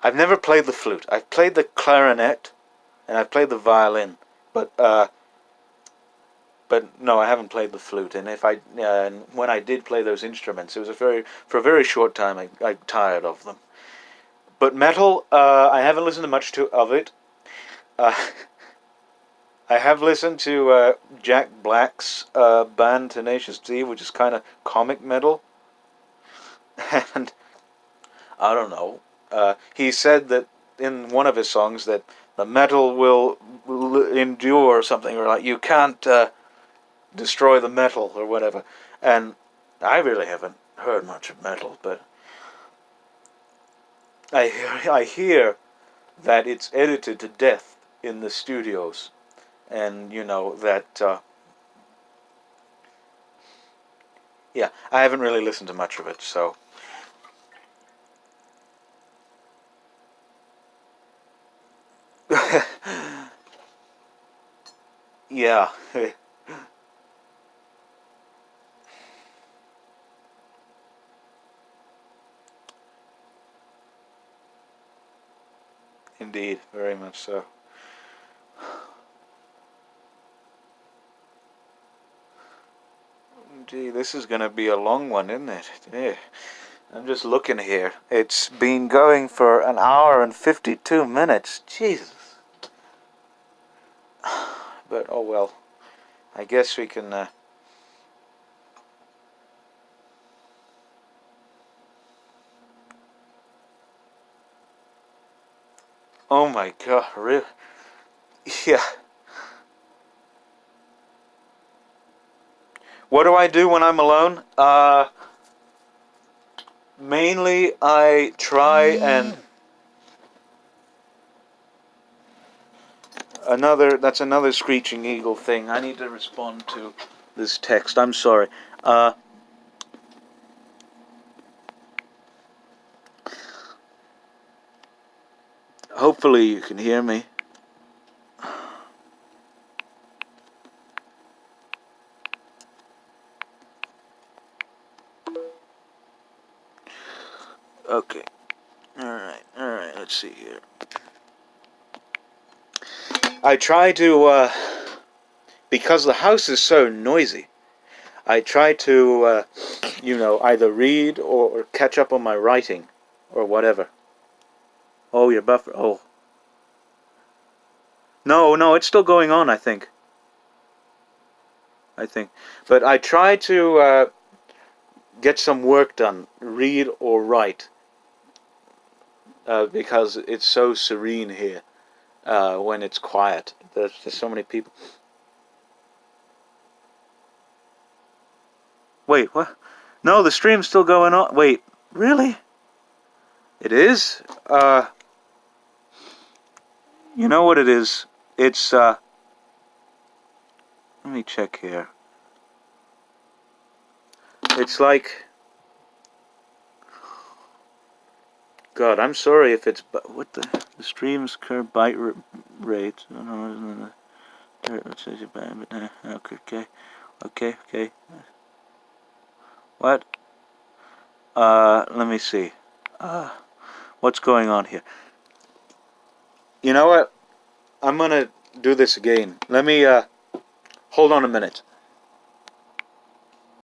I've never played the flute. I've played the clarinet and I've played the violin, but no, I haven't played the flute. And when I did play those instruments, it was for a very short time. I tired of them. But metal, I haven't listened to much of it. I have listened to Jack Black's band Tenacious D, which is kind of comic metal. And I don't know. He said that in one of his songs that the metal will endure or something, or like you can't destroy the metal or whatever. And I really haven't heard much of metal, but I hear that it's edited to death in the studios, and that yeah, I haven't really listened to much of it, so yeah. Indeed, very much so. Gee, this is going to be a long one, isn't it? Yeah. I'm just looking here. It's been going for an hour and 52 minutes. Jesus. But, oh well. I guess we can... Oh my god, really? Yeah. What do I do when I'm alone? Mainly I try and... That's another Screeching Eagle thing. I need to respond to this text. I'm sorry. Hopefully you can hear me. Okay. Alright, let's see here. I try to, because the house is so noisy, I try to, either read or catch up on my writing, or whatever. Oh, your buffer, oh. No, it's still going on, I think. But I try to, get some work done, read or write, because it's so serene here when it's quiet. There's so many people. Wait, what? No, the stream's still going on. Wait, really? It is? You know what it is? It's, let me check here. It's like... God, I'm sorry if it's... What the stream's current byte rate? No, let's say okay. What? Let me see. What's going on here? You know what? I'm gonna do this again. Let me, hold on a minute.